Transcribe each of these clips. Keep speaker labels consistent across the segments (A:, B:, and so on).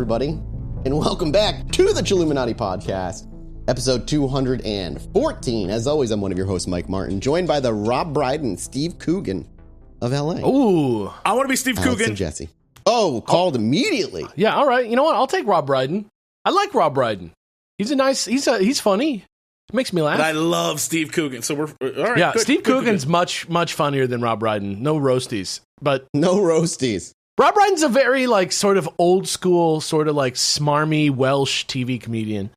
A: everybody, and welcome back to the Chilluminati podcast, episode 214. As always, I'm one of your hosts, Mike Martin, joined by the Rob Brydon, Steve Coogan of LA.
B: Ooh,
C: I want to be Steve
A: Alex
C: Coogan.
A: and Jesse. Oh, called immediately.
B: Yeah, all right. You know what? I'll take Rob Brydon. I like Rob Brydon. He's funny. Makes me laugh.
C: But I love Steve Coogan. So we're all right.
B: Yeah,
C: good,
B: Steve
C: good,
B: Coogan's
C: good.
B: much funnier than Rob Brydon. No roasties. But
A: No roasties.
B: Rob Brydon's a very sort of old school, sort of smarmy Welsh TV comedian.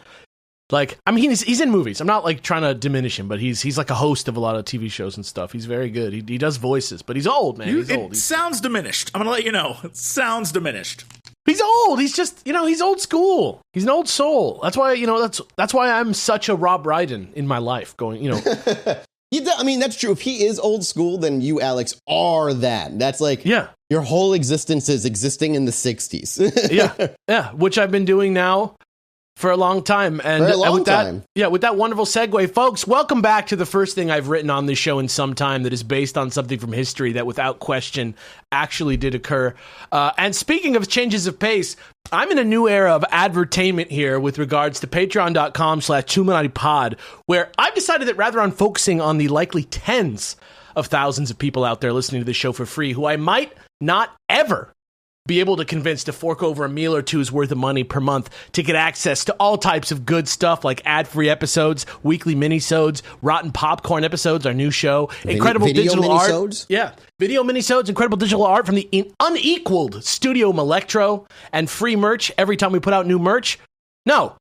B: He's in movies. I'm not trying to diminish him, but he's like a host of a lot of TV shows and stuff. He's very good. He does voices, but he's old, man. He's old.
C: It sounds diminished. I'm gonna let you know. It sounds diminished.
B: He's old. He's just, he's old school. He's an old soul. That's why, that's why I'm such a Rob Brydon in my life going,
A: That's true. If he is old school, then you, Alex, are that. That's your whole existence is existing in the 60s.
B: Yeah, which I've been doing now for a long time. And with that wonderful segue, folks, welcome back to the first thing I've written on this show in some time that is based on something from history that without question actually did occur. And speaking of changes of pace, I'm in a new era of advertainment here with regards to patreon.com/ChilluminatiPod, where I've decided that rather than focusing on the likely tens of thousands of people out there listening to this show for free, who I might not ever be able to convince to fork over a meal or two's worth of money per month to get access to all types of good stuff like ad-free episodes, weekly minisodes, Rotten Popcorn episodes, our new show, incredible
A: video
B: digital
A: minisodes?
B: art. Yeah, video minisodes, incredible digital art from the unequaled Studio Electro, and free merch every time we put out new merch. No.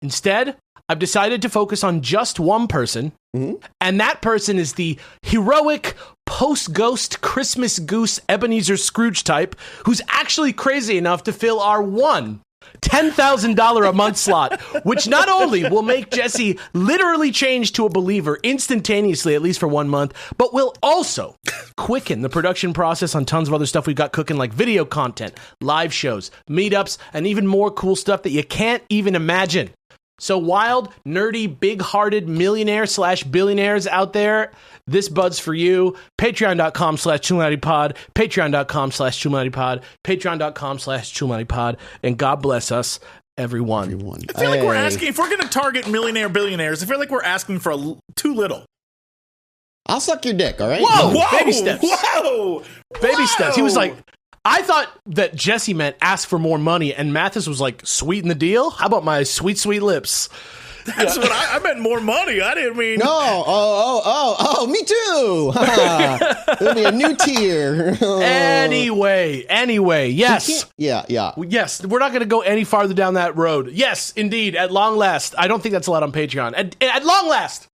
B: Instead, I've decided to focus on just one person, and that person is the heroic post-ghost Christmas goose Ebenezer Scrooge type who's actually crazy enough to fill our one $10,000 a month slot, which not only will make Jesse literally change to a believer instantaneously, at least for 1 month, but will also quicken the production process on tons of other stuff we've got cooking, like video content, live shows, meetups, and even more cool stuff that you can't even imagine. So wild, nerdy, big-hearted millionaire/billionaires out there, this bud's for you. Patreon.com/ChilluminatiPod, Patreon.com/ChilluminatiPod, Patreon.com/ChilluminatiPod, and God bless us, everyone.
C: I feel like we're asking, if we're going to target millionaire billionaires, I feel like we're asking for too little.
A: I'll suck your dick, all right?
C: Whoa!
B: Baby steps.
C: Whoa!
B: Baby steps. He was like, I thought that Jesse meant ask for more money, and Mathis was like, sweeten the deal? How about my sweet, sweet lips?
C: That's what I meant, more money. I didn't mean...
A: No, me too. There'll be a new tier.
B: Anyway, yes.
A: Yeah.
B: Yes, we're not going to go any farther down that road. Yes, indeed, at long last. I don't think that's allowed on Patreon. At long last,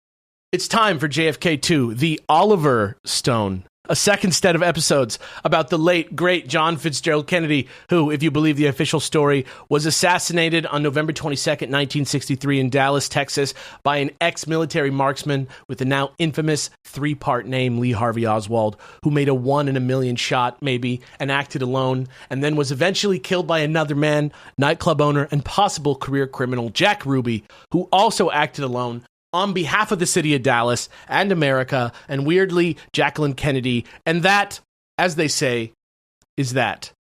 B: it's time for JFK 2, the Oliver Stone. A second set of episodes about the late, great John Fitzgerald Kennedy, who, if you believe the official story, was assassinated on November 22nd, 1963 in Dallas, Texas, by an ex-military marksman with the now infamous three-part name Lee Harvey Oswald, who made a 1 in a million shot, maybe, and acted alone, and then was eventually killed by another man, nightclub owner and possible career criminal Jack Ruby, who also acted alone, on behalf of the city of Dallas and America, and weirdly, Jacqueline Kennedy. And that, as they say, is that.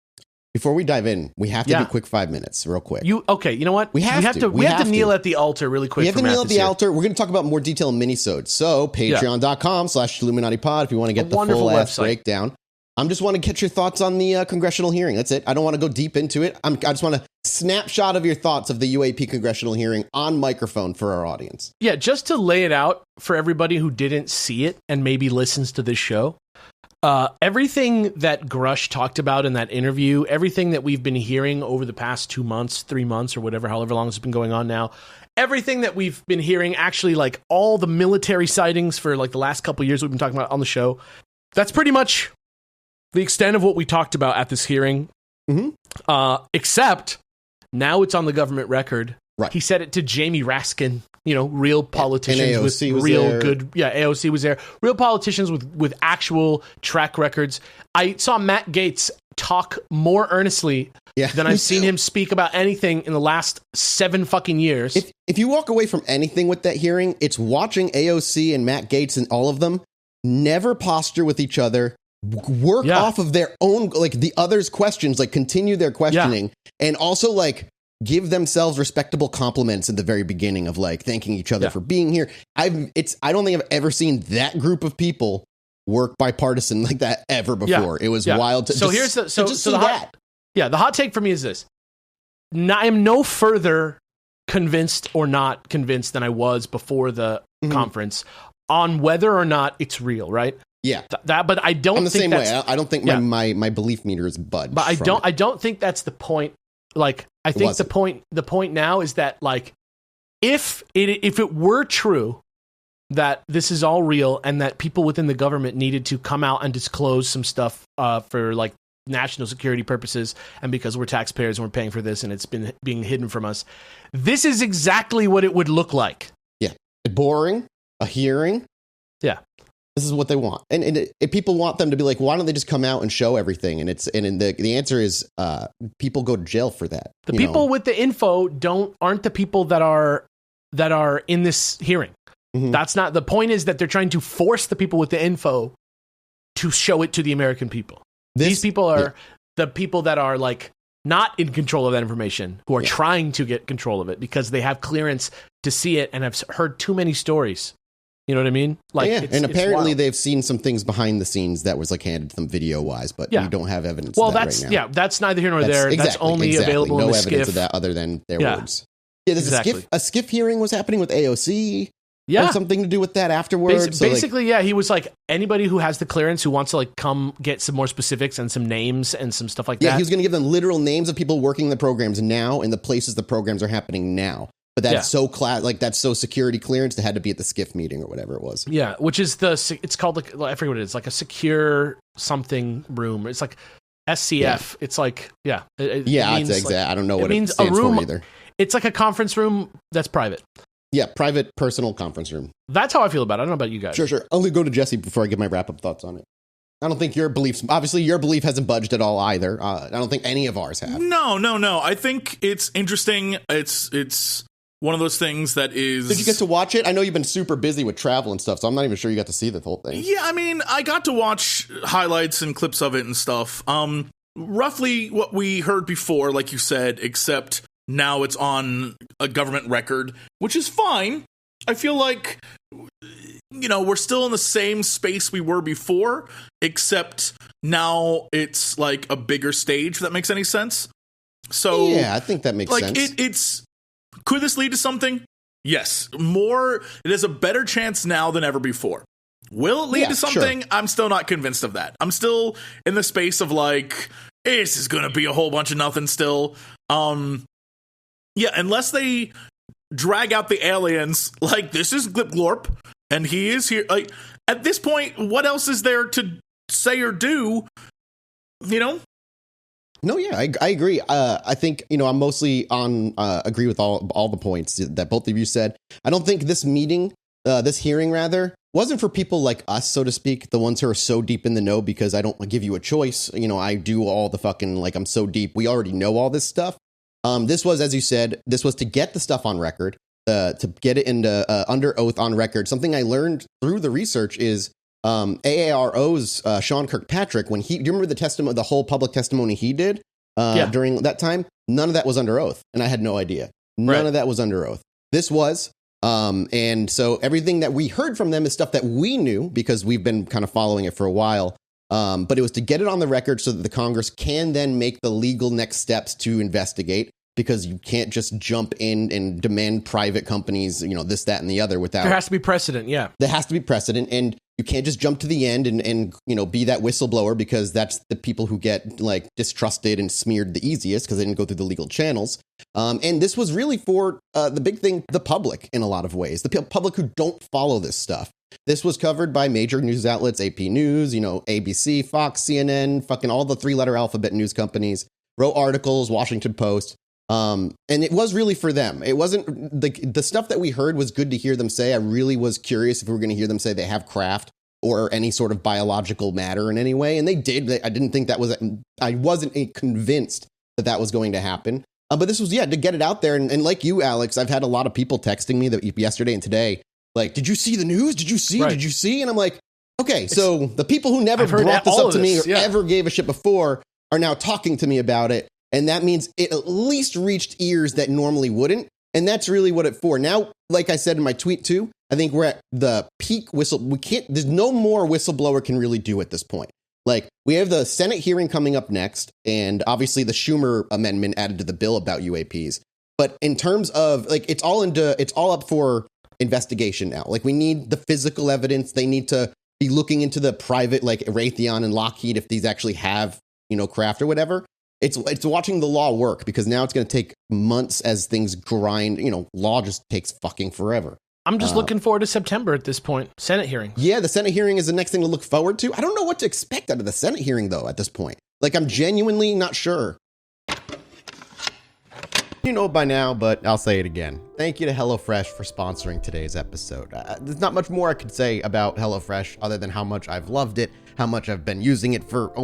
A: Before we dive in, we have to do a quick 5 minutes, real quick.
B: You know what? We have to kneel at the altar really quick.
A: We have to kneel at the altar. We're going to talk about more detail in minisodes. So, patreon.com/ChilluminatiPod if you want to get the full-ass breakdown. I just want to get your thoughts on the congressional hearing. That's it. I don't want to go deep into it. I just want a snapshot of your thoughts of the UAP congressional hearing on microphone for our audience.
B: Yeah, just to lay it out for everybody who didn't see it and maybe listens to this show. Everything that Grush talked about in that interview, everything that we've been hearing over the past 2 months, 3 months, or whatever, however long it's been going on now, everything that we've been hearing, actually, all the military sightings for the last couple of years we've been talking about on the show, that's pretty much the extent of what we talked about at this hearing, except now it's on the government record.
A: Right.
B: He said it to Jamie Raskin, real politicians with
A: real
B: good. Yeah, AOC was there. Real politicians with actual track records. I saw Matt Gaetz talk more earnestly than I've seen him speak about anything in the last 7 fucking years.
A: If you walk away from anything with that hearing, it's watching AOC and Matt Gaetz and all of them never posture with each other, work off of their own, like the others' questions, like continue their questioning, and also like give themselves respectable compliments at the very beginning of like thanking each other for being here. I don't think I've ever seen that group of people work bipartisan like that ever before. It was wild.
B: So here's the the hot take for me is this: I am no further convinced or not convinced than I was before the conference on whether or not it's real. Right? Yeah. But I don't. I'm the same way.
A: I don't think my belief meter is budged.
B: But I don't think that's the point. Like, I think the point now is that, like, if it were true that this is all real and that people within the government needed to come out and disclose some stuff for like national security purposes, and because we're taxpayers and we're paying for this and it's been being hidden from us, this is exactly what it would look like.
A: Yeah. Boring, a hearing.
B: Yeah.
A: This is what they want. And people want them to be like, why don't they just come out and show everything? And the answer is people go to jail for that.
B: The people with the info aren't the people that are in this hearing. Mm-hmm. That's not the point. Is that they're trying to force the people with the info to show it to the American people. These people are the people that are like not in control of that information, who are trying to get control of it because they have clearance to see it and have heard too many stories. You know what I mean? Like,
A: and apparently they've seen some things behind the scenes that was like handed to them video wise, but we don't have evidence. Well, of that right now.
B: That's neither here nor there. That's only available in the skiff. No evidence
A: of that other than their words. Yeah, there's a skiff hearing was happening with AOC. Yeah, something to do with that afterwards.
B: Basically, he was like, anybody who has the clearance who wants to like come get some more specifics and some names and some stuff like that.
A: Yeah, he was going to give them literal names of people working the programs now and the places the programs are happening now. But that's that's so security clearance. They had to be at the skiff meeting or whatever it was.
B: Yeah, which is it's called like, I forget what it is, like a secure something room. It's like SCF. Yeah. It's like it means
A: it's exact. I don't know what it
B: means.
A: Stands
B: a room
A: for either.
B: It's like a conference room that's private.
A: Yeah, private, personal conference room.
B: That's how I feel about it. I don't know about you guys.
A: Sure. I'll go to Jesse before I give my wrap up thoughts on it. I don't think your belief hasn't budged at all either. I don't think any of ours have.
C: No. I think it's interesting. It's one of those things that is...
A: Did you get to watch it? I know you've been super busy with travel and stuff, so I'm not even sure you got to see the whole thing.
C: Yeah, I mean, I got to watch highlights and clips of it and stuff. Roughly what we heard before, like you said, except now it's on a government record, which is fine. I feel like, we're still in the same space we were before, except now it's like a bigger stage, if that makes any sense. So
A: yeah, I think that makes sense.
C: Could this lead to something? Yes. It has a better chance now than ever before. Will it lead to something? Sure. I'm still not convinced of that. I'm still in the space of like, this is going to be a whole bunch of nothing still. Unless they drag out the aliens, like this is Glip and he is here. Like at this point, what else is there to say or do?
A: No, yeah, I agree. I think, I'm mostly agree with all the points that both of you said. I don't think this hearing wasn't for people like us, so to speak, the ones who are so deep in the know, because I don't give you a choice. I do all the fucking, like, I'm so deep. We already know all this stuff. This was, as you said, to get the stuff on record, to get it into under oath on record. Something I learned through the research is AARO's Sean Kirkpatrick, do you remember the whole public testimony he did during that time? None of that was under oath, and I had no idea. None of that was under oath. This was, and so everything that we heard from them is stuff that we knew because we've been kind of following it for a while. But it was to get it on the record so that the Congress can then make the legal next steps to investigate, because you can't just jump in and demand private companies, this, that, and the other without...
B: There has to be precedent, yeah.
A: There has to be precedent, and you can't just jump to the end and be that whistleblower, because that's the people who get, like, distrusted and smeared the easiest because they didn't go through the legal channels. And this was really for the big thing, the public, in a lot of ways. The public who don't follow this stuff. This was covered by major news outlets, AP News, ABC, Fox, CNN, fucking all the three-letter alphabet news companies, wrote articles, Washington Post. And it was really for them. It wasn't the stuff that we heard was good to hear them say. I really was curious if we were going to hear them say they have craft or any sort of biological matter in any way. And they did. I didn't think I wasn't convinced that was going to happen. But this was, to get it out there. And like you, Alex, I've had a lot of people texting me yesterday and today. Like, did you see the news? Did you see? Right. Did you see? And I'm like, Okay, so the people who never brought this up to me or ever gave a shit before are now talking to me about it. And that means it at least reached ears that normally wouldn't. And that's really what it's for. Now, like I said in my tweet too, I think we're at the peak there's no more whistleblower can really do at this point. Like, we have the Senate hearing coming up next, and obviously the Schumer amendment added to the bill about UAPs. But in terms of, like, it's all up for investigation now. Like, we need the physical evidence. They need to be looking into the private, like Raytheon and Lockheed, if these actually have, craft or whatever. It's watching the law work, because now it's going to take months as things grind. Law just takes fucking forever.
B: I'm just looking forward to September at this point. Senate hearing. Yeah,
A: the Senate hearing is the next thing to look forward to. I don't know what to expect out of the Senate hearing, though, at this point. Like, I'm genuinely not sure. You know by now, but I'll say it again. Thank you to HelloFresh for sponsoring today's episode. There's not much more I could say about HelloFresh other than how much I've loved it, how much I've been using it for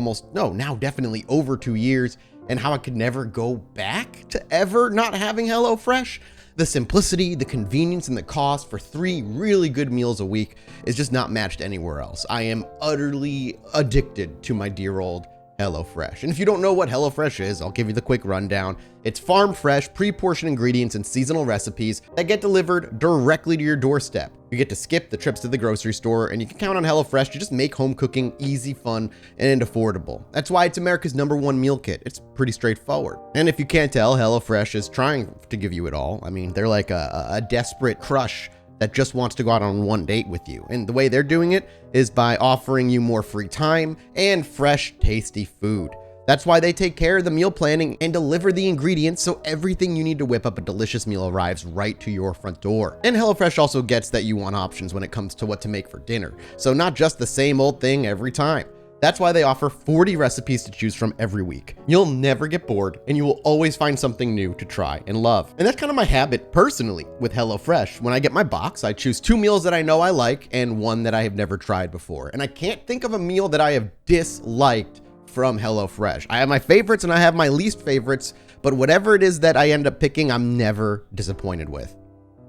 A: now definitely over 2 years, and how I could never go back to ever not having HelloFresh. The simplicity, the convenience, and the cost for 3 really good meals a week is just not matched anywhere else. I am utterly addicted to my dear old HelloFresh. And if you don't know what HelloFresh is, I'll give you the quick rundown. It's farm fresh, pre-portioned ingredients and seasonal recipes that get delivered directly to your doorstep. You get to skip the trips to the grocery store, and you can count on HelloFresh to just make home cooking easy, fun, and affordable. That's why it's America's #1 meal kit. It's pretty straightforward. And if you can't tell, HelloFresh is trying to give you it all. I mean, they're like a desperate crush that just wants to go out on one date with you. And the way they're doing it is by offering you more free time and fresh, tasty food. That's why they take care of the meal planning and deliver the ingredients so everything you need to whip up a delicious meal arrives right to your front door. And HelloFresh also gets that you want options when it comes to what to make for dinner. So not just the same old thing every time. That's why they offer 40 recipes to choose from every week. You'll never get bored, and you will always find something new to try and love. And that's kind of my habit personally with HelloFresh. When I get my box, I choose 2 meals that I know I like and 1 that I have never tried before. And I can't think of a meal that I have disliked from HelloFresh. I have my favorites and I have my least favorites, but whatever it is that I end up picking, I'm never disappointed with.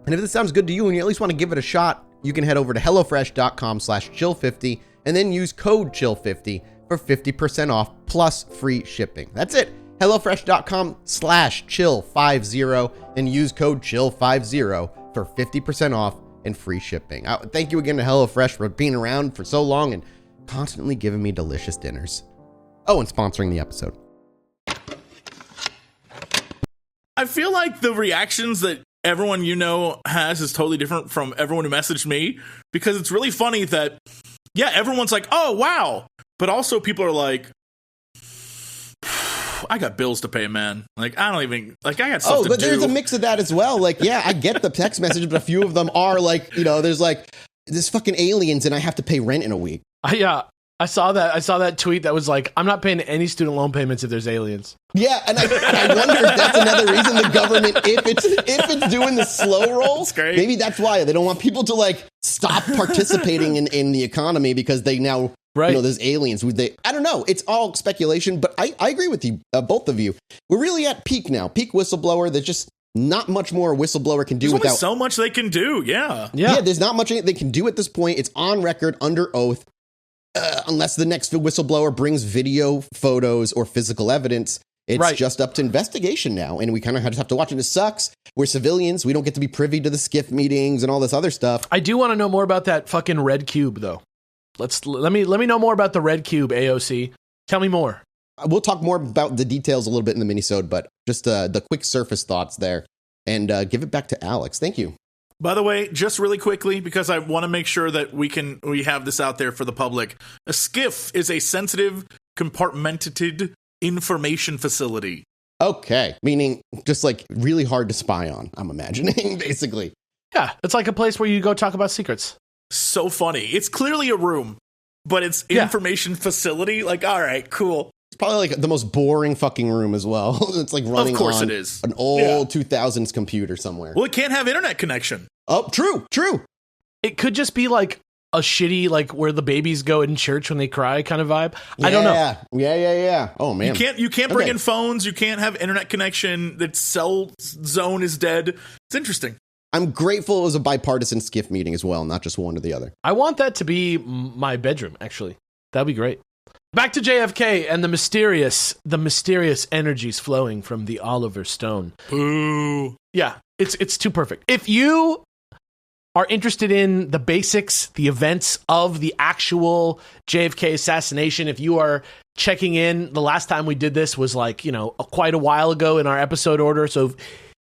A: And if this sounds good to you and you at least want to give it a shot, you can head over to hellofresh.com/chill50 and then use code chill50 for 50% off plus free shipping. That's it. hellofresh.com/chill50 and use code chill50 for 50% off and free shipping. Thank you again to HelloFresh for being around for so long and constantly giving me delicious dinners. Oh, and sponsoring the episode.
C: I feel like the reactions that everyone has is totally different from everyone who messaged me, because it's really funny that, yeah, everyone's like, oh, wow. But also people are like, I got bills to pay, man. Like, I don't even, I got stuff to do.
A: But there's a mix of that as well. Like, yeah, I get the text message, but a few of them are like, there's like, this fucking aliens and I have to pay rent in a week.
B: Yeah. I saw that tweet that was like, I'm not paying any student loan payments if there's aliens.
A: Yeah, and I wonder if that's another reason the government, if it's doing the slow roll, maybe that's why they don't want people to like stop participating in the economy because they now there's aliens. I don't know. It's all speculation, but I agree with you, both of you. We're really at peak now. Peak whistleblower. There's just not much more a whistleblower can do
C: there's
A: without
C: so much they can do. Yeah.
A: There's not much they can do at this point. It's on record under oath. Unless the next whistleblower brings video, photos, or physical evidence, it's just up to investigation now. And we kind of just have to watch it. It sucks. We're civilians. We don't get to be privy to the skiff meetings and all this other stuff.
B: I do want to know more about that fucking red cube, though. Let me know more about the red cube, AOC. Tell me more.
A: We'll talk more about the details a little bit in the minisode, but just the quick surface thoughts there. And give it back to Alex. Thank you.
C: By the way, just really quickly, because I want to make sure that we have this out there for the public. A SCIF is a sensitive, compartmented information facility.
A: Okay, meaning just like really hard to spy on, I'm imagining, basically.
B: Yeah, it's like a place where you go talk about secrets.
C: So funny. It's clearly a room, but it's information facility. Like, all right, cool.
A: It's probably like the most boring fucking room as well. It's like running on
C: it is.
A: An old 2000s computer somewhere.
C: Well, it can't have internet connection.
A: Oh, true.
B: It could just be like a shitty, like where the babies go in church when they cry kind of vibe. I don't know.
A: Yeah. Oh, man.
C: You can't bring in phones. You can't have internet connection. The cell zone is dead. It's interesting.
A: I'm grateful it was a bipartisan skiff meeting as well, not just one or the other.
B: I want that to be my bedroom, actually. That'd be great. Back to JFK and the mysterious energies flowing from the Oliver Stone.
C: Ooh.
B: Yeah, it's too perfect. If you are interested in the basics, the events of the actual JFK assassination, if you are checking in, the last time we did this was quite a while ago in our episode order. So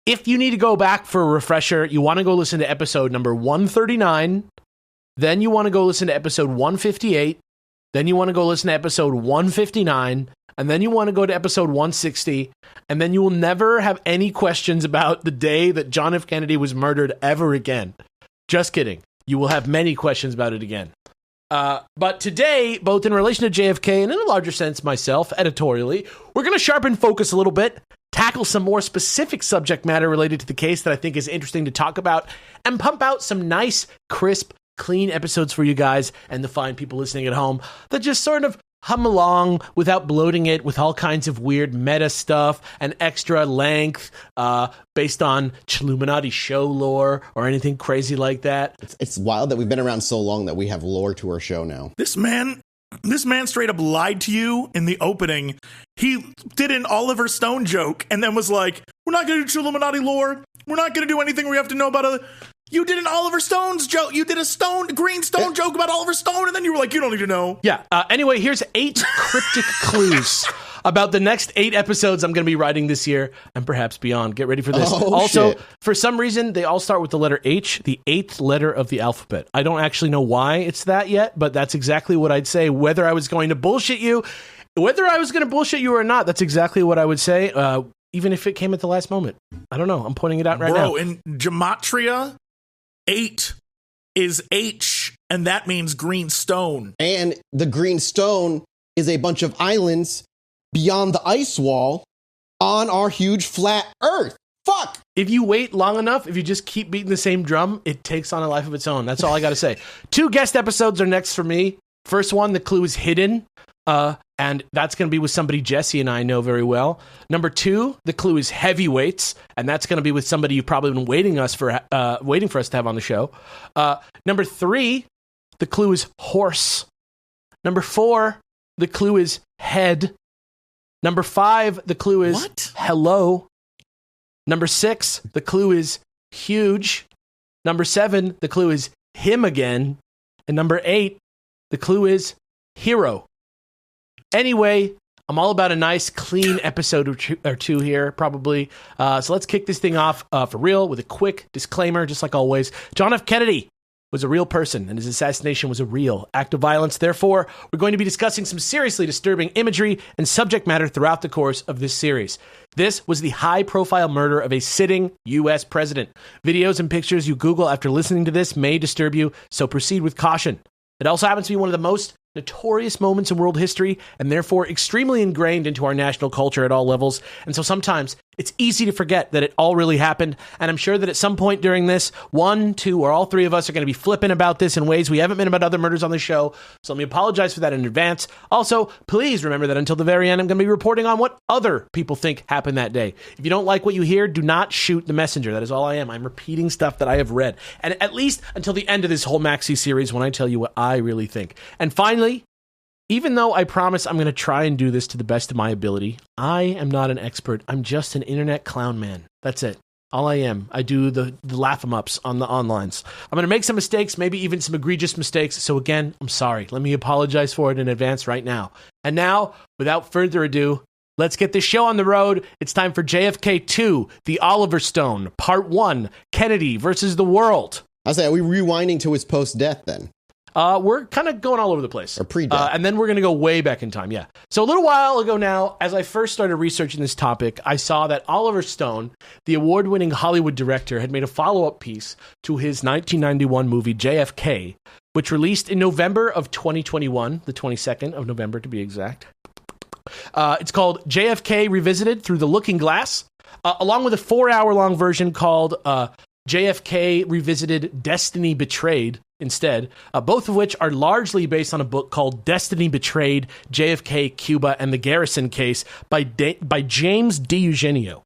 B: if you need to go back for a refresher, you want to go listen to episode number 139, then you want to go listen to episode 158, then you want to go listen to episode 159, and then you want to go to episode 160, and then you will never have any questions about the day that John F. Kennedy was murdered ever again. Just kidding. You will have many questions about it again. But today, both in relation to JFK and in a larger sense myself, editorially, we're going to sharpen focus a little bit, tackle some more specific subject matter related to the case that I think is interesting to talk about, and pump out some nice, crisp, clean episodes for you guys and the fine people listening at home that just sort of hum along without bloating it with all kinds of weird meta stuff and extra length based on Chilluminati show lore or anything crazy like that.
A: It's wild that we've been around so long that we have lore to our show now.
C: This man straight up lied to you in the opening. He did an Oliver Stone joke and then was like, we're not going to do Chilluminati lore. We're not going to do anything we have to know about other... You did an Oliver Stone's joke. You did a Green Stone joke about Oliver Stone, and then you were like, you don't need to know.
B: Yeah. Anyway, here's 8 cryptic clues about the next 8 episodes I'm going to be writing this year and perhaps beyond. Get ready for this.
A: Shit.
B: For some reason, they all start with the letter H, the 8th letter of the alphabet. I don't actually know why it's that yet, but that's exactly what I'd say. Whether I was going to bullshit you or not, that's exactly what I would say, even if it came at the last moment. I don't know. I'm pointing it out right now.
C: Bro, in Gematria... 8 is H, and that means green stone.
A: And the green stone is a bunch of islands beyond the ice wall on our huge flat Earth. Fuck!
B: If you wait long enough, if you just keep beating the same drum, it takes on a life of its own. That's all I got to say. 2 guest episodes are next for me. First one, the clue is hidden. And that's going to be with somebody Jesse and I know very well. Number 2, the clue is heavyweights, and that's going to be with somebody you've probably been waiting for us to have on the show. Number 3, the clue is horse. Number 4, the clue is head. Number 5, the clue is hello. Number 6, the clue is huge. Number 7, the clue is him again. And number 8, the clue is hero. Anyway, I'm all about a nice, clean episode or two here, probably. So let's kick this thing off for real with a quick disclaimer, just like always. John F. Kennedy was a real person, and his assassination was a real act of violence. Therefore, we're going to be discussing some seriously disturbing imagery and subject matter throughout the course of this series. This was the high-profile murder of a sitting U.S. president. Videos and pictures you Google after listening to this may disturb you, so proceed with caution. It also happens to be one of the most notorious moments in world history and therefore extremely ingrained into our national culture at all levels. And so sometimes it's easy to forget that it all really happened. And I'm sure that at some point during this, 1, 2, or all 3 of us are going to be flipping about this in ways we haven't been about other murders on the show. So let me apologize for that in advance. Also, please remember that until the very end, I'm going to be reporting on what other people think happened that day. If you don't like what you hear, do not shoot the messenger. That is all I am. I'm repeating stuff that I have read. And at least until the end of this whole Maxi series when I tell you what I really think. And finally, even though I promise I'm going to try and do this to the best of my ability, I am not an expert. I'm just an internet clown man. That's it. All I am. I do the laugh-em-ups on the onlines. I'm going to make some mistakes, maybe even some egregious mistakes. So again, I'm sorry. Let me apologize for it in advance right now. And now, without further ado, let's get this show on the road. It's time for JFK 2, The Oliver Stone, Part 1, Kennedy versus the World.
A: I say, are we rewinding to his post-death then?
B: We're kind of going all over the place.
A: Or pre-death.
B: And then we're going to go way back in time, yeah. So a little while ago now, as I first started researching this topic, I saw that Oliver Stone, the award-winning Hollywood director, had made a follow-up piece to his 1991 movie JFK, which released in November of 2021, the 22nd of November to be exact. It's called JFK Revisited Through the Looking Glass, along with a 4-hour-long version called JFK Revisited Destiny Betrayed instead, both of which are largely based on a book called Destiny Betrayed, JFK, Cuba, and the Garrison Case by James DiEugenio.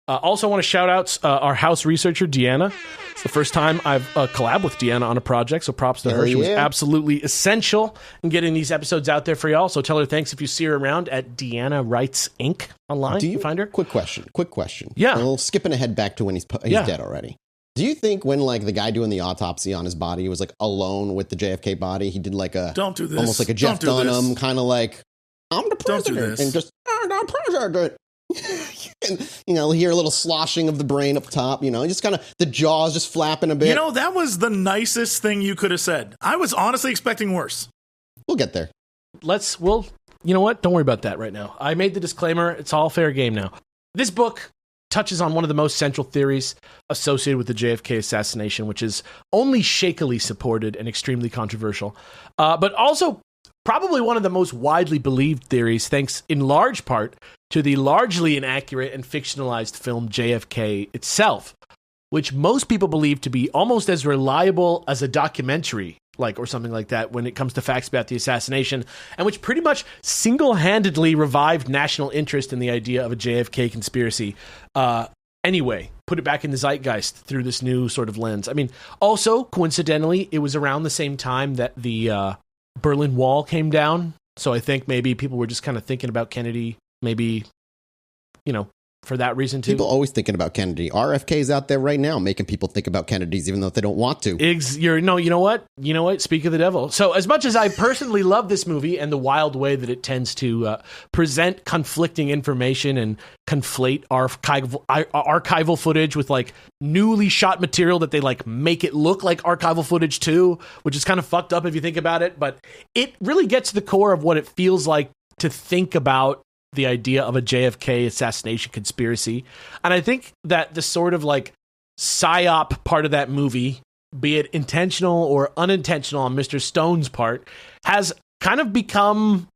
B: Also want to shout out our house researcher, Deanna. It's the first time I've collabed with Deanna on a project, so props to her. She was absolutely essential in getting these episodes out there for y'all. So tell her thanks if you see her around at Deanna Writes Inc. online. Do you find her?
A: Quick question.
B: Yeah.
A: Well, skipping ahead back to when he's dead already. Do you think when like the guy doing the autopsy on his body was like alone with the JFK body, he did like a
C: don't do this,
A: almost like a Jeff Dunham kind of like I'm the president and just I'm the president. And, hear a little sloshing of the brain up top, just kind of the jaws just flapping a bit.
C: That was the nicest thing you could have said. I was honestly expecting worse.
A: We'll get there.
B: You know what? Don't worry about that right now. I made the disclaimer. It's all fair game now. This book touches on one of the most central theories associated with the JFK assassination, which is only shakily supported and extremely controversial, but also probably one of the most widely believed theories, thanks in large part to the largely inaccurate and fictionalized film JFK itself, which most people believe to be almost as reliable as a documentary, or something like that, when it comes to facts about the assassination, and which pretty much single-handedly revived national interest in the idea of a JFK conspiracy. Anyway, put it back in the zeitgeist through this new sort of lens. I mean, also, coincidentally, it was around the same time that the Berlin Wall came down, so I think maybe people were just kind of thinking about Kennedy, maybe, for that reason too.
A: People always thinking about Kennedy. RFK's out there right now making people think about Kennedys, even though they don't want to.
B: You know what? Speak of the devil. So as much as I personally love this movie and the wild way that it tends to present conflicting information and conflate archival footage with newly shot material that they make it look like archival footage too, which is kind of fucked up if you think about it. But it really gets to the core of what it feels like to think about the idea of a JFK assassination conspiracy. And I think that the sort of psyop part of that movie, be it intentional or unintentional on Mr. Stone's part, has kind of become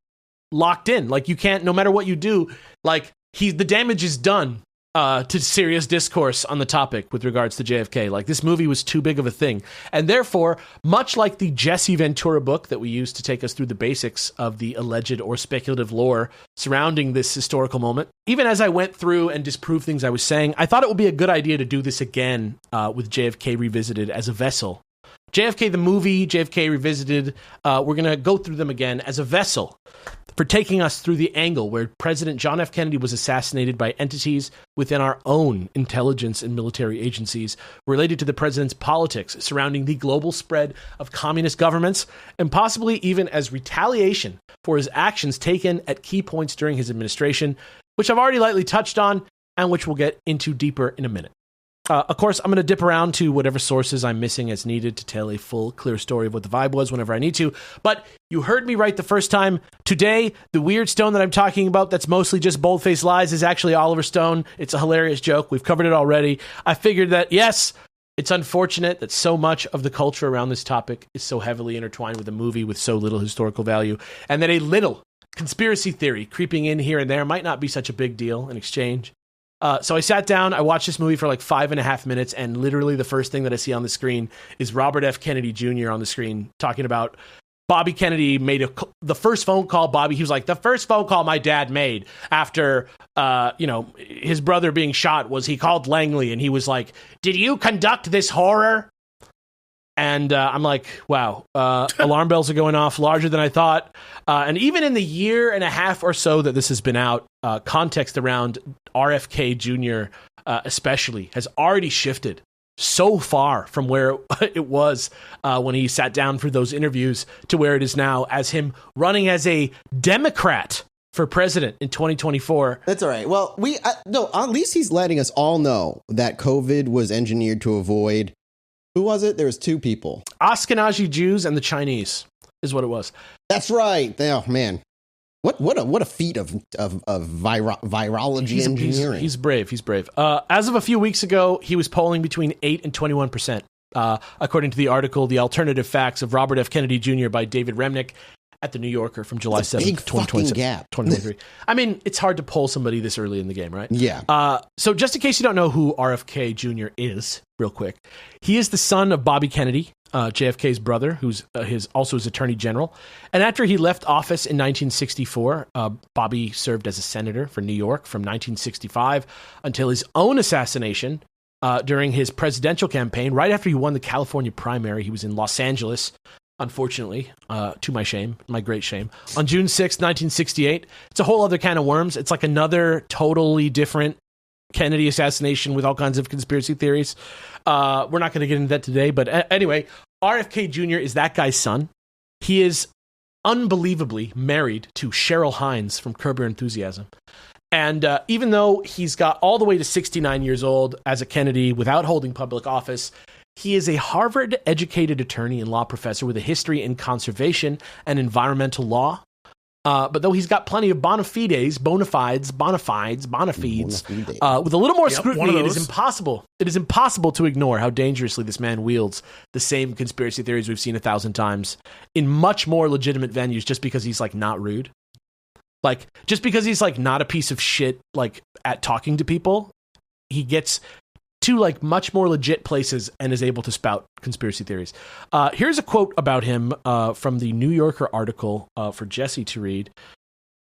B: locked in. You can't, no matter what you do, the damage is done to serious discourse on the topic with regards to JFK. This movie was too big of a thing. And therefore, much like the Jesse Ventura book that we used to take us through the basics of the alleged or speculative lore surrounding this historical moment, even as I went through and disproved things I was saying, I thought it would be a good idea to do this again with JFK Revisited as a vessel. JFK the movie, JFK Revisited, we're going to go through them again as a vessel for taking us through the angle where President John F. Kennedy was assassinated by entities within our own intelligence and military agencies related to the president's politics surrounding the global spread of communist governments, and possibly even as retaliation for his actions taken at key points during his administration, which I've already lightly touched on and which we'll get into deeper in a minute. Of course, I'm going to dip around to whatever sources I'm missing as needed to tell a full, clear story of what the vibe was whenever I need to. But you heard me right the first time. Today, the weird stone that I'm talking about that's mostly just bold-faced lies is actually Oliver Stone. It's a hilarious joke. We've covered it already. I figured that, yes, it's unfortunate that so much of the culture around this topic is so heavily intertwined with a movie with so little historical value, and that a little conspiracy theory creeping in here and there might not be such a big deal in exchange. So I sat down, I watched this movie for 5.5 minutes, and literally the first thing that I see on the screen is Robert F. Kennedy Jr. on the screen talking about Bobby Kennedy made the first phone call. He was like, the first phone call my dad made after, his brother being shot was he called Langley and he was like, did you conduct this horror? And I'm like, wow, alarm bells are going off larger than I thought. And even in the year and a half or so that this has been out, context around RFK Jr. Especially has already shifted so far from where it was when he sat down for those interviews to where it is now as him running as a Democrat for president in 2024.
A: That's all right. Well, at least he's letting us all know that COVID was engineered to avoid. Who was it? There was two people.
B: Ashkenazi Jews and the Chinese is what it was.
A: That's right. Oh man, what a feat of virology engineering.
B: He's brave. As of a few weeks ago, he was polling between 8 and 21%, according to the article "The Alternative Facts of Robert F. Kennedy Jr." by David Remnick at the New Yorker from July 7th, 2023. I mean, it's hard to poll somebody this early in the game, right?
A: Yeah.
B: So just in case you don't know who RFK Jr. is, real quick, he is the son of Bobby Kennedy, JFK's brother, who's also his attorney general. And after he left office in 1964, Bobby served as a senator for New York from 1965 until his own assassination during his presidential campaign. Right after he won the California primary, he was in Los Angeles, unfortunately, to my shame, my great shame, on June 6, 1968. It's a whole other can of worms. It's like another totally different Kennedy assassination with all kinds of conspiracy theories. We're not going to get into that today, but anyway, RFK Jr. is that guy's son. He is unbelievably married to Cheryl Hines from Curb Your Enthusiasm. And even though he's got all the way to 69 years old as a Kennedy without holding public office, he is a Harvard-educated attorney and law professor with a history in conservation and environmental law. But though he's got plenty of bona fides, with a little more scrutiny, it is impossible. It is impossible to ignore how dangerously this man wields the same conspiracy theories we've seen 1,000 times in much more legitimate venues, just because he's like not rude, like just because he's like not a piece of shit, like at talking to people, he gets to like much more legit places and is able to spout conspiracy theories. Here's a quote about him from the New Yorker article for Jesse to read.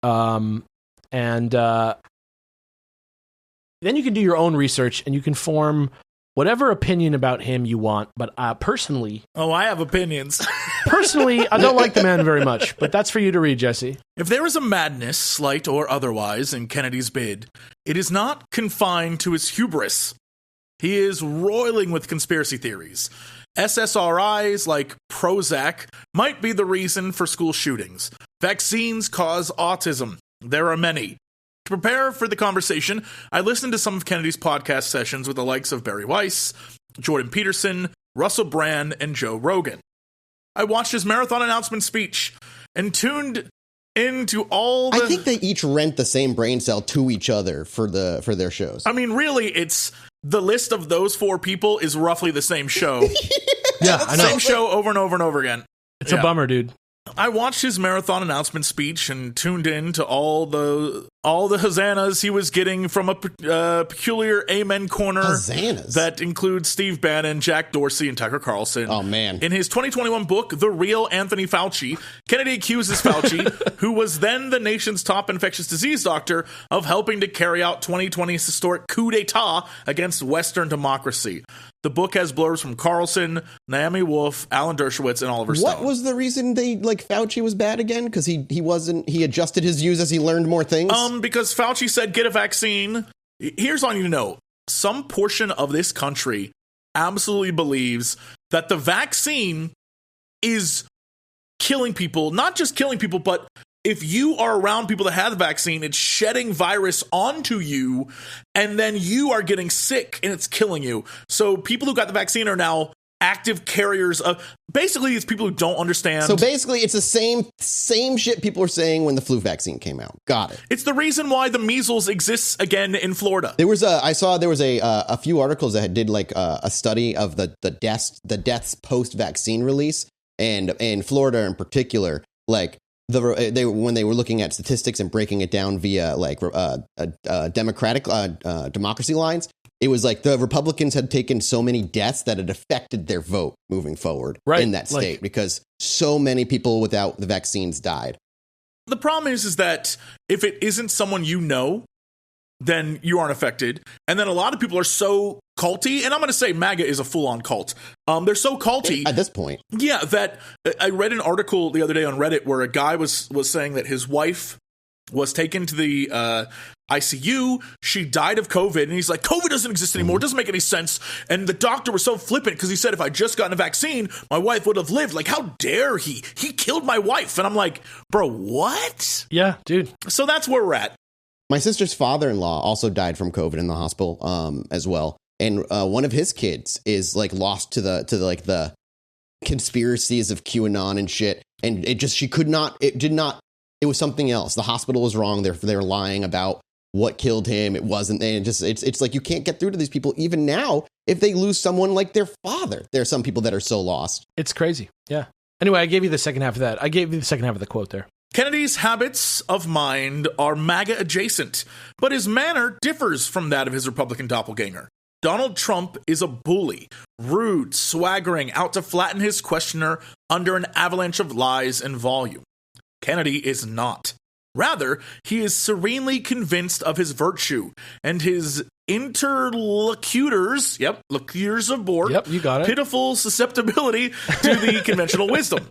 B: And then you can do your own research and you can form whatever opinion about him you want. But personally...
C: Oh, I have opinions.
B: Personally, I don't like the man very much, but that's for you to read, Jesse.
C: If there is a madness, slight or otherwise, in Kennedy's bid, it is not confined to his hubris. He is roiling with conspiracy theories. SSRIs like Prozac might be the reason for school shootings. Vaccines cause autism. There are many. To prepare for the conversation, I listened to some of Kennedy's podcast sessions with the likes of Barry Weiss, Jordan Peterson, Russell Brand, and Joe Rogan. I watched his marathon announcement speech and tuned into all the...
A: I think they each rent the same brain cell to each other for their shows.
C: I mean, really, it's... The list of those four people is roughly the same show.
B: Yeah, I know.
C: Same show over and over and over again.
B: It's a bummer, dude.
C: I watched his marathon announcement speech and tuned in to all the hosannas he was getting from a peculiar amen corner.
A: Hosannas?
C: That includes Steve Bannon, Jack Dorsey, and Tucker Carlson.
A: Oh, man.
C: In his 2021 book, The Real Anthony Fauci, Kennedy accuses Fauci, who was then the nation's top infectious disease doctor, of helping to carry out 2020's historic coup d'etat against Western democracy. The book has blurbs from Carlson, Naomi Wolf, Alan Dershowitz, and Oliver Stone.
A: What was the reason Fauci was bad again? Because he adjusted his views as he learned more things?
C: Because Fauci said, get a vaccine. Here's all you need to know. Some portion of this country absolutely believes that the vaccine is killing people. Not just killing people, but if you are around people that have the vaccine, it's shedding virus onto you, and then you are getting sick, and it's killing you. So people who got the vaccine are now active carriers of... Basically, it's people who don't understand.
A: So basically, it's the same shit people were saying when the flu vaccine came out. Got it.
C: It's the reason why the measles exists again in Florida.
A: I saw there was a few articles that did like a study of the deaths post-vaccine release, and in Florida in particular, like when they were looking at statistics and breaking it down via like democracy lines. It was like the Republicans had taken so many deaths that it affected their vote moving forward in that state, because so many people without the vaccines died.
C: The problem is that if it isn't someone you know, then you aren't affected. And then a lot of people are so culty, and I'm going to say MAGA is a full-on cult. They're so culty.
A: At this point.
C: Yeah, that I read an article the other day on Reddit where a guy was saying that his wife was taken to the ICU. She died of COVID, and he's like, COVID doesn't exist anymore. It doesn't make any sense. And the doctor was so flippant because he said, if I just gotten a vaccine, my wife would have lived. Like, how dare he? He killed my wife. And I'm like, bro, what?
B: Yeah, dude.
C: So that's where we're at.
A: My sister's father-in-law also died from COVID in the hospital as well. And one of his kids is like lost to the conspiracies of QAnon and shit. And it was something else. The hospital was wrong. They're lying about what killed him. It wasn't. And it's like you can't get through to these people even now if they lose someone like their father. There are some people that are so lost.
B: It's crazy. Yeah. Anyway, I gave you the second half of that. I gave you the second half of the quote there.
C: Kennedy's habits of mind are MAGA adjacent, but his manner differs from that of his Republican doppelganger. Donald Trump is a bully, rude, swaggering, out to flatten his questioner under an avalanche of lies and volume. Kennedy is not. Rather, he is serenely convinced of his virtue and his interlocutors, locutors of board,
B: you got it,
C: pitiful susceptibility to the conventional wisdom.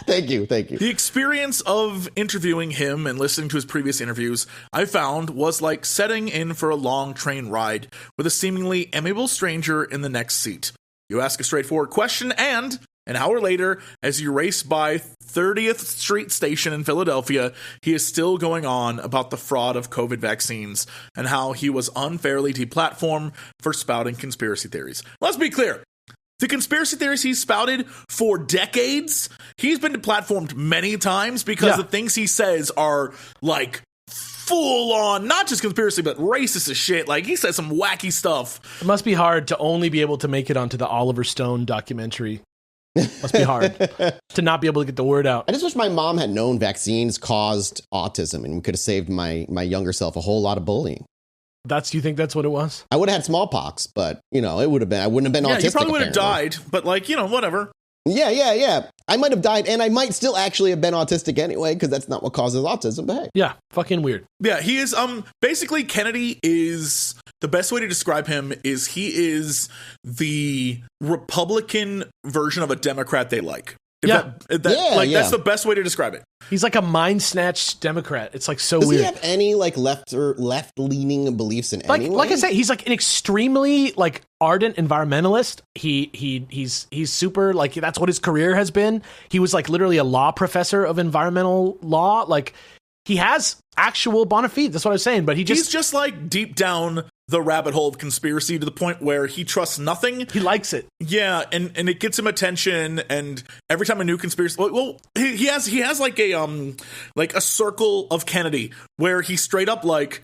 A: Thank you.
C: The experience of interviewing him and listening to his previous interviews, I found, was like setting in for a long train ride with a seemingly amiable stranger in the next seat. You ask a straightforward question, and an hour later, as you race by 30th Street Station in Philadelphia, he is still going on about the fraud of COVID vaccines and how he was unfairly deplatformed for spouting conspiracy theories. Let's be clear. The conspiracy theories he's spouted for decades, he's been deplatformed many times because the things he says are like full on, not just conspiracy, but racist as shit. Like, he says some wacky stuff.
B: It must be hard to only be able to make it onto the Oliver Stone documentary. Must be hard to not be able to get the word out.
A: I just wish my mom had known vaccines caused autism, and we could have saved my younger self a whole lot of bullying.
B: Do you think that's what it was?
A: I would have had smallpox, but it would have been. I wouldn't have been autistic.
C: You probably would have died, but whatever.
A: Yeah. I might have died, and I might still actually have been autistic anyway, because that's not what causes autism. But hey,
B: yeah, fucking weird.
C: Yeah, he is. Basically, Kennedy is, the best way to describe him is he is the Republican version of a Democrat they like. That's the best way to describe it.
B: He's like a mind-snatched Democrat. It's like so
A: weird. Does
B: he
A: have any like left-leaning beliefs in any way?
B: Like I say, he's like an extremely like ardent environmentalist. He's super, like, that's what his career has been. He was like literally a law professor of environmental law. Like, he has actual bona fide. That's what I was saying. But he's
C: just like deep down the rabbit hole of conspiracy to the point where he trusts nothing.
B: He likes it.
C: Yeah, and it gets him attention. And every time a new conspiracy, he has like a circle of Kennedy where he straight up like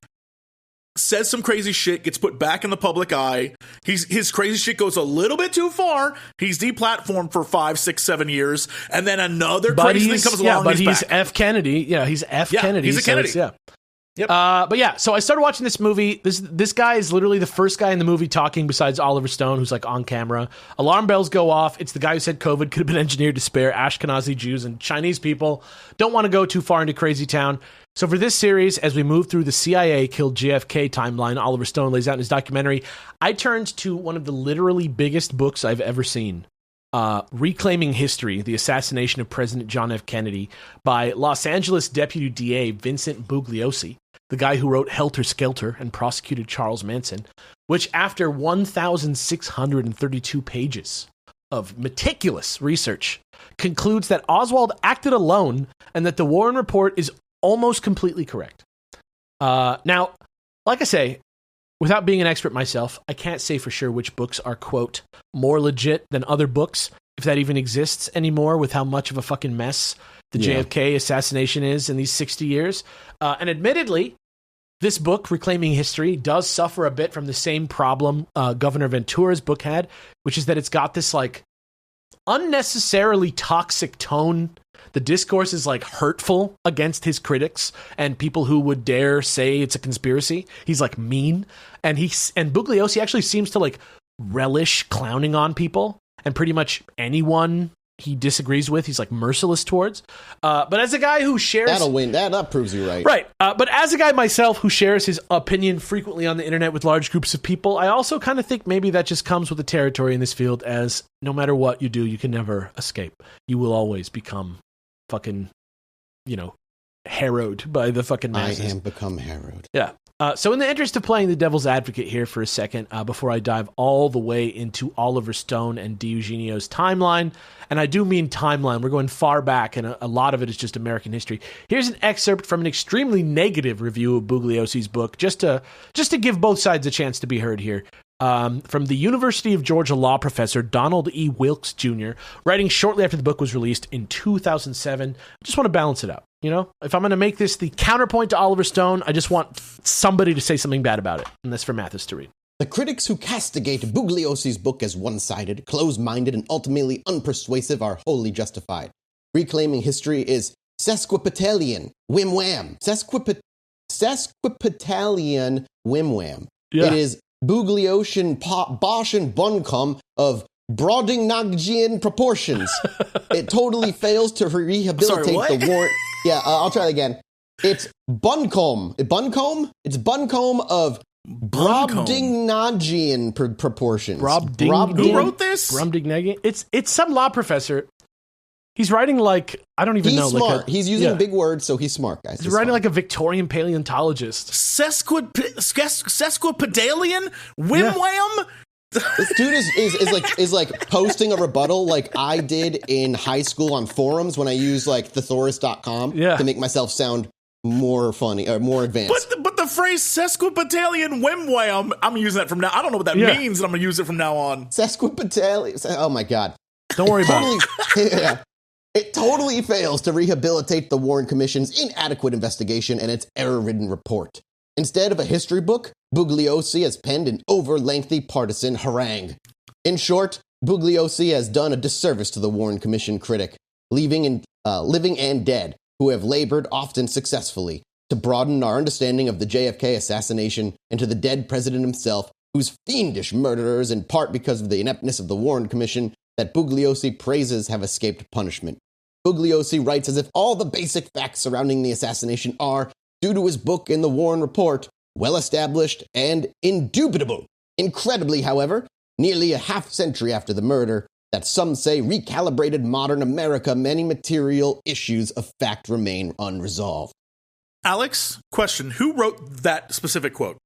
C: says some crazy shit, gets put back in the public eye. His crazy shit goes a little bit too far. He's deplatformed for 5, 6, 7 years, and then another crazy thing comes along.
B: But
C: he's
B: back. F. Kennedy. Yeah, he's F. Kennedy.
C: He's a Kennedy.
B: Yep. But yeah, so I started watching this movie. This guy is literally the first guy in the movie talking besides Oliver Stone, who's like on camera. Alarm bells go off. It's the guy who said COVID could have been engineered to spare Ashkenazi Jews and Chinese people. Don't want to go too far into Crazy Town. So for this series, as we move through the CIA killed JFK timeline Oliver Stone lays out in his documentary, I turned to one of the literally biggest books I've ever seen. Reclaiming History, The Assassination of President John F. Kennedy by Los Angeles Deputy DA Vincent Bugliosi, the guy who wrote Helter Skelter and prosecuted Charles Manson, which after 1,632 pages of meticulous research concludes that Oswald acted alone and that the Warren Report is almost completely correct. Now, like I say, without being an expert myself, I can't say for sure which books are, quote, more legit than other books, if that even exists anymore with how much of a fucking mess the JFK assassination is in these 60 years. And admittedly, this book, Reclaiming History, does suffer a bit from the same problem Governor Ventura's book had, which is that it's got this like unnecessarily toxic tone. The discourse is like hurtful against his critics and people who would dare say it's a conspiracy. He's like mean, and Bugliosi actually seems to like relish clowning on people, and pretty much anyone he disagrees with, he's like merciless towards. But as a guy who shares,
A: that'll win. That proves you right.
B: Right. But as a guy myself who shares his opinion frequently on the internet with large groups of people, I also kind of think maybe that just comes with the territory in this field, as no matter what you do, you can never escape. You will always become fucking, harrowed by the fucking masses.
A: I am become harrowed.
B: Yeah. So in the interest of playing the devil's advocate here for a second, before I dive all the way into Oliver Stone and DiEugenio's timeline, and I do mean timeline, we're going far back, and a lot of it is just American history. Here's an excerpt from an extremely negative review of Bugliosi's book, just to give both sides a chance to be heard here. From the University of Georgia law professor Donald E. Wilkes Jr., writing shortly after the book was released in 2007. I just want to balance it out. If I'm going to make this the counterpoint to Oliver Stone, I just want somebody to say something bad about it. And that's for Mathis to read.
A: The critics who castigate Bugliosi's book as one-sided, close-minded, and ultimately unpersuasive are wholly justified. Reclaiming History is sesquipedalian whim-wham. Sesquipedalian whim-wham.
B: Yeah.
A: It is Bugliosian Boschen Buncombe of Brobdingnagian proportions. It totally fails to rehabilitate the warrant. Yeah, I'll try that again. It's Buncombe. Buncombe? It's Buncombe of Brobdingnagian proportions.
C: Who wrote this?
B: Brobdingnagian. It's some law professor. He's writing like, I don't even know.
A: He's smart. He's using big words, so he's smart, guys.
B: He's writing like a Victorian paleontologist.
C: Sesquipedalian? Wimwham?
A: This dude is like posting a rebuttal like I did in high school on forums when I used like thesaurus.com to make myself sound more funny or more advanced.
C: But the phrase sesquipedalian wimwham, I'm using that from now. I don't know what that means, and I'm going to use it from now on.
A: Sesquipedalian. Oh my God.
B: Don't worry about it.
A: It totally fails to rehabilitate the Warren Commission's inadequate investigation and its error-ridden report. Instead of a history book, Bugliosi has penned an over-lengthy partisan harangue. In short, Bugliosi has done a disservice to the Warren Commission critic, living and dead, who have labored, often successfully, to broaden our understanding of the JFK assassination and to the dead president himself, whose fiendish murderers, in part because of the ineptness of the Warren Commission, that Bugliosi praises have escaped punishment. Bugliosi writes as if all the basic facts surrounding the assassination are, due to his book and the Warren Report, well established and indubitable. Incredibly, however, nearly a half-century after the murder, that some say recalibrated modern America, many material issues of fact remain unresolved.
C: Alex, question. Who wrote that specific quote?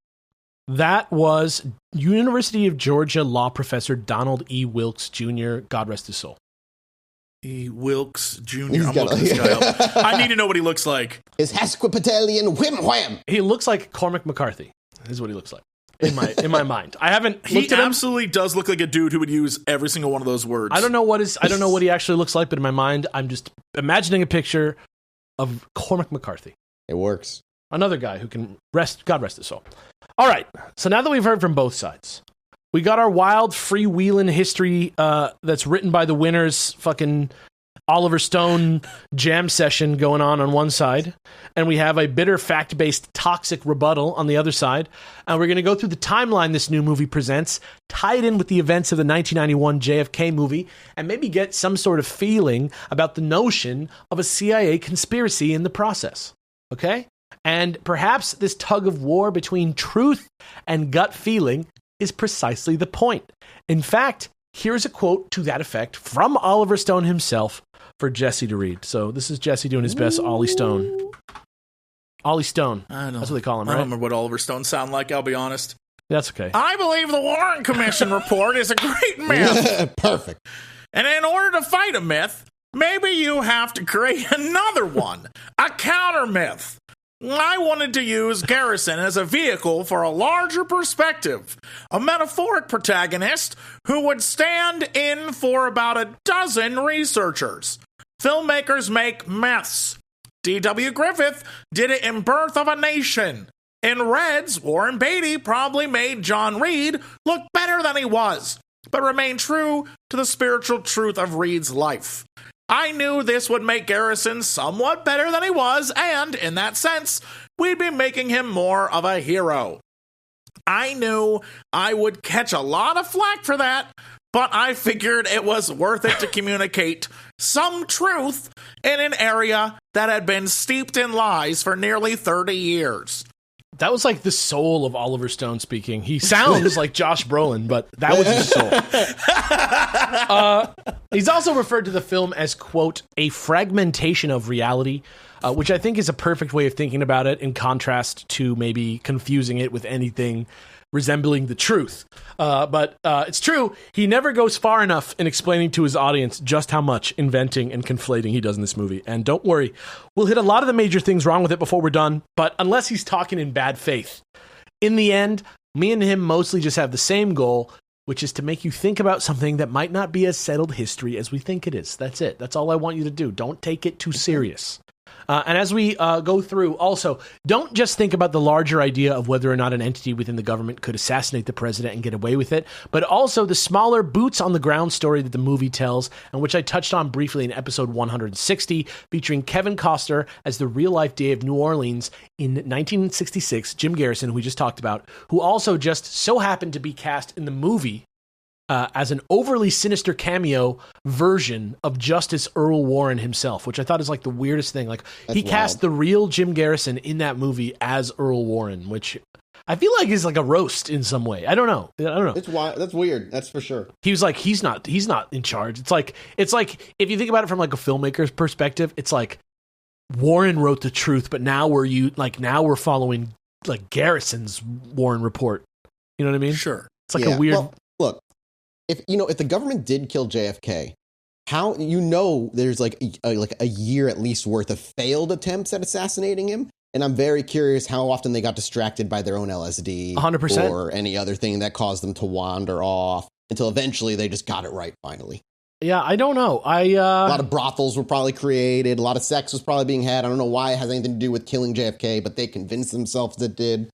B: That was University of Georgia law professor Donald E. Wilkes Jr., God rest his soul.
C: E. Wilkes Jr. I'm looking this guy up. I need to know what he looks like.
A: His Hesquipedalian whim-wham.
B: He looks like Cormac McCarthy, is what he looks like. In my mind. I haven't looked at him.
C: He absolutely does look like a dude who would use every single one of those words.
B: I don't know what he actually looks like, but in my mind, I'm just imagining a picture of Cormac McCarthy.
A: It works.
B: Another guy who can God rest his soul. All right, so now that we've heard from both sides, we got our wild freewheeling history that's written by the winners, fucking Oliver Stone jam session going on one side, and we have a bitter fact-based toxic rebuttal on the other side, and we're going to go through the timeline this new movie presents, tie it in with the events of the 1991 JFK movie, and maybe get some sort of feeling about the notion of a CIA conspiracy in the process. Okay? And perhaps this tug of war between truth and gut feeling is precisely the point. In fact, here's a quote to that effect from Oliver Stone himself for Jesse to read. So this is Jesse doing his best Ollie Stone. Ollie Stone. That's what they call him, right?
C: I don't remember what Oliver Stone sound like, I'll be honest.
B: That's okay.
C: I believe the Warren Commission report is a great myth.
A: Perfect.
C: And in order to fight a myth, maybe you have to create another one, a counter myth. I wanted to use Garrison as a vehicle for a larger perspective, a metaphoric protagonist who would stand in for about a dozen researchers. Filmmakers make myths. D.W. Griffith did it in Birth of a Nation. In Reds, Warren Beatty probably made John Reed look better than he was, but remained true to the spiritual truth of Reed's life. I knew this would make Garrison somewhat better than he was, and, in that sense, we'd be making him more of a hero. I knew I would catch a lot of flack for that, but I figured it was worth it to communicate some truth in an area that had been steeped in lies for nearly 30 years.
B: That was like the soul of Oliver Stone speaking. He sounds like Josh Brolin, but that was his soul. He's also referred to the film as, quote, a fragmentation of reality, which I think is a perfect way of thinking about it in contrast to maybe confusing it with anything resembling the truth. But it's true, he never goes far enough in explaining to his audience just how much inventing and conflating he does in this movie. And don't worry, we'll hit a lot of the major things wrong with it before we're done, but unless he's talking in bad faith. In the end, me and him mostly just have the same goal, which is to make you think about something that might not be as settled history as we think it is. That's it. That's all I want you to do. Don't take it too serious. And as we go through, also, don't just think about the larger idea of whether or not an entity within the government could assassinate the president and get away with it, but also the smaller boots-on-the-ground story that the movie tells, and which I touched on briefly in episode 160, featuring Kevin Costner as the real-life DA of New Orleans in 1966, Jim Garrison, who we just talked about, who also just so happened to be cast in the movie as an overly sinister cameo version of Justice Earl Warren himself, which I thought is like the weirdest thing. Like, he cast the real Jim Garrison in that movie as Earl Warren, which I feel like is like a roast in some way. I don't know.
A: It's wild. That's weird. That's for sure.
B: He was like, he's not in charge. It's like if you think about it from like a filmmaker's perspective, it's like Warren wrote the truth, but now we're following like Garrison's Warren report. You know what I mean?
C: Sure.
B: It's like a weird.
A: Well, look, if the government did kill JFK, how there's like a year at least worth of failed attempts at assassinating him, and I'm very curious how often they got distracted by their own LSD,
B: 100%,
A: or any other thing that caused them to wander off until eventually they just got it right finally.
B: Yeah, I don't know. A
A: lot of brothels were probably created. A lot of sex was probably being had. I don't know why it has anything to do with killing JFK, but they convinced themselves it did.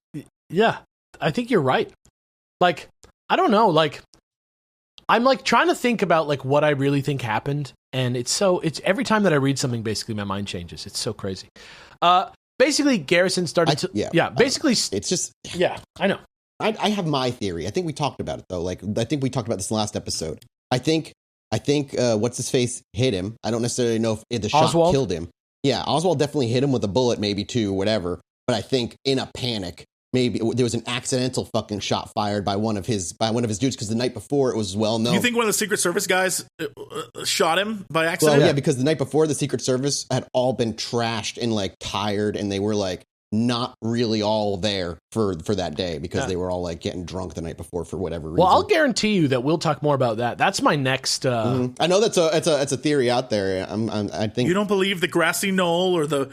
B: Yeah, I think you're right. Like, I don't know. Like, I'm like trying to think about like what I really think happened, and it's every time that I read something, basically my mind changes. It's so crazy. Basically, Garrison started basically,
A: it's just
B: I know.
A: I have my theory. I think we talked about it though. Like, I think we talked about this in the last episode. I think what's his face hit him. I don't necessarily know if the shot
B: Oswald
A: killed him. Yeah, Oswald definitely hit him with a bullet, maybe two, whatever. But I think in a panic, maybe there was an accidental fucking shot fired by one of his dudes, because the night before it was well known.
C: You think one of the Secret Service guys shot him by accident?
A: Well, yeah, because the night before the Secret Service had all been trashed and like tired, and they were like not really all there for that day because they were all like getting drunk the night before for whatever reason.
B: Well, I'll guarantee you that we'll talk more about that. That's my next.
A: I know that's a theory out there. I think
C: you don't believe the grassy knoll or the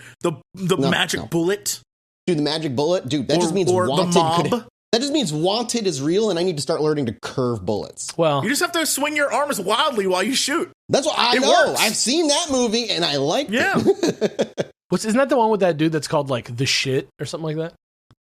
C: magic bullet.
A: Dude, the magic bullet, dude. That just means wanted. That just means wanted is real, and I need to start learning to curve bullets.
B: Well,
C: you just have to swing your arms wildly while you shoot.
A: That's what I know. Works. I've seen that movie, and I liked it.
B: Isn't that the one with that dude that's called like The Shit or something like that?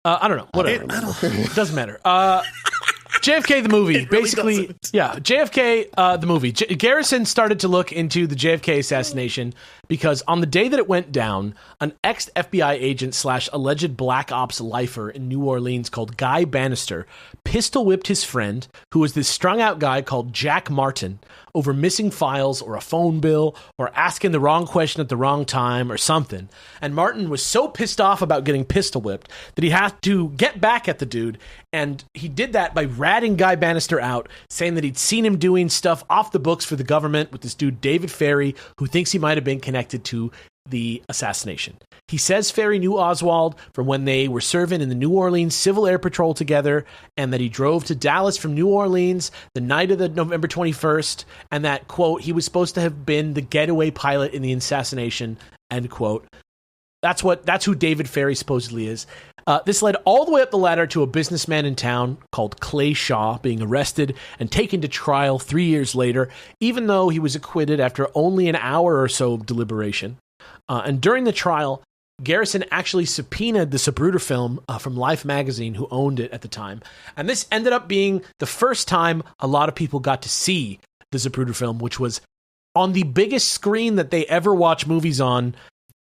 B: I don't know. Whatever. It doesn't matter. JFK the movie, really basically. Doesn't. Yeah, JFK the movie. Garrison started to look into the JFK assassination because on the day that it went down, an ex-FBI agent / alleged Black Ops lifer in New Orleans called Guy Bannister pistol whipped his friend, who was this strung out guy called Jack Martin, over missing files or a phone bill or asking the wrong question at the wrong time or something. And Martin was so pissed off about getting pistol whipped that he had to get back at the dude, and he did that by ratting Guy Bannister out, saying that he'd seen him doing stuff off the books for the government with this dude David Ferry, who thinks he might have been connected to the assassination. He says Ferry knew Oswald from when they were serving in the New Orleans Civil Air Patrol together, and that he drove to Dallas from New Orleans the night of the November 21st, and that, quote, he was supposed to have been the getaway pilot in the assassination, end quote. That's who David Ferry supposedly is. This led all the way up the ladder to a businessman in town called Clay Shaw being arrested and taken to trial 3 years later, even though he was acquitted after only an hour or so of deliberation. And during the trial, Garrison actually subpoenaed the Zapruder film from Life magazine, who owned it at the time. And this ended up being the first time a lot of people got to see the Zapruder film, which was on the biggest screen that they ever watch movies on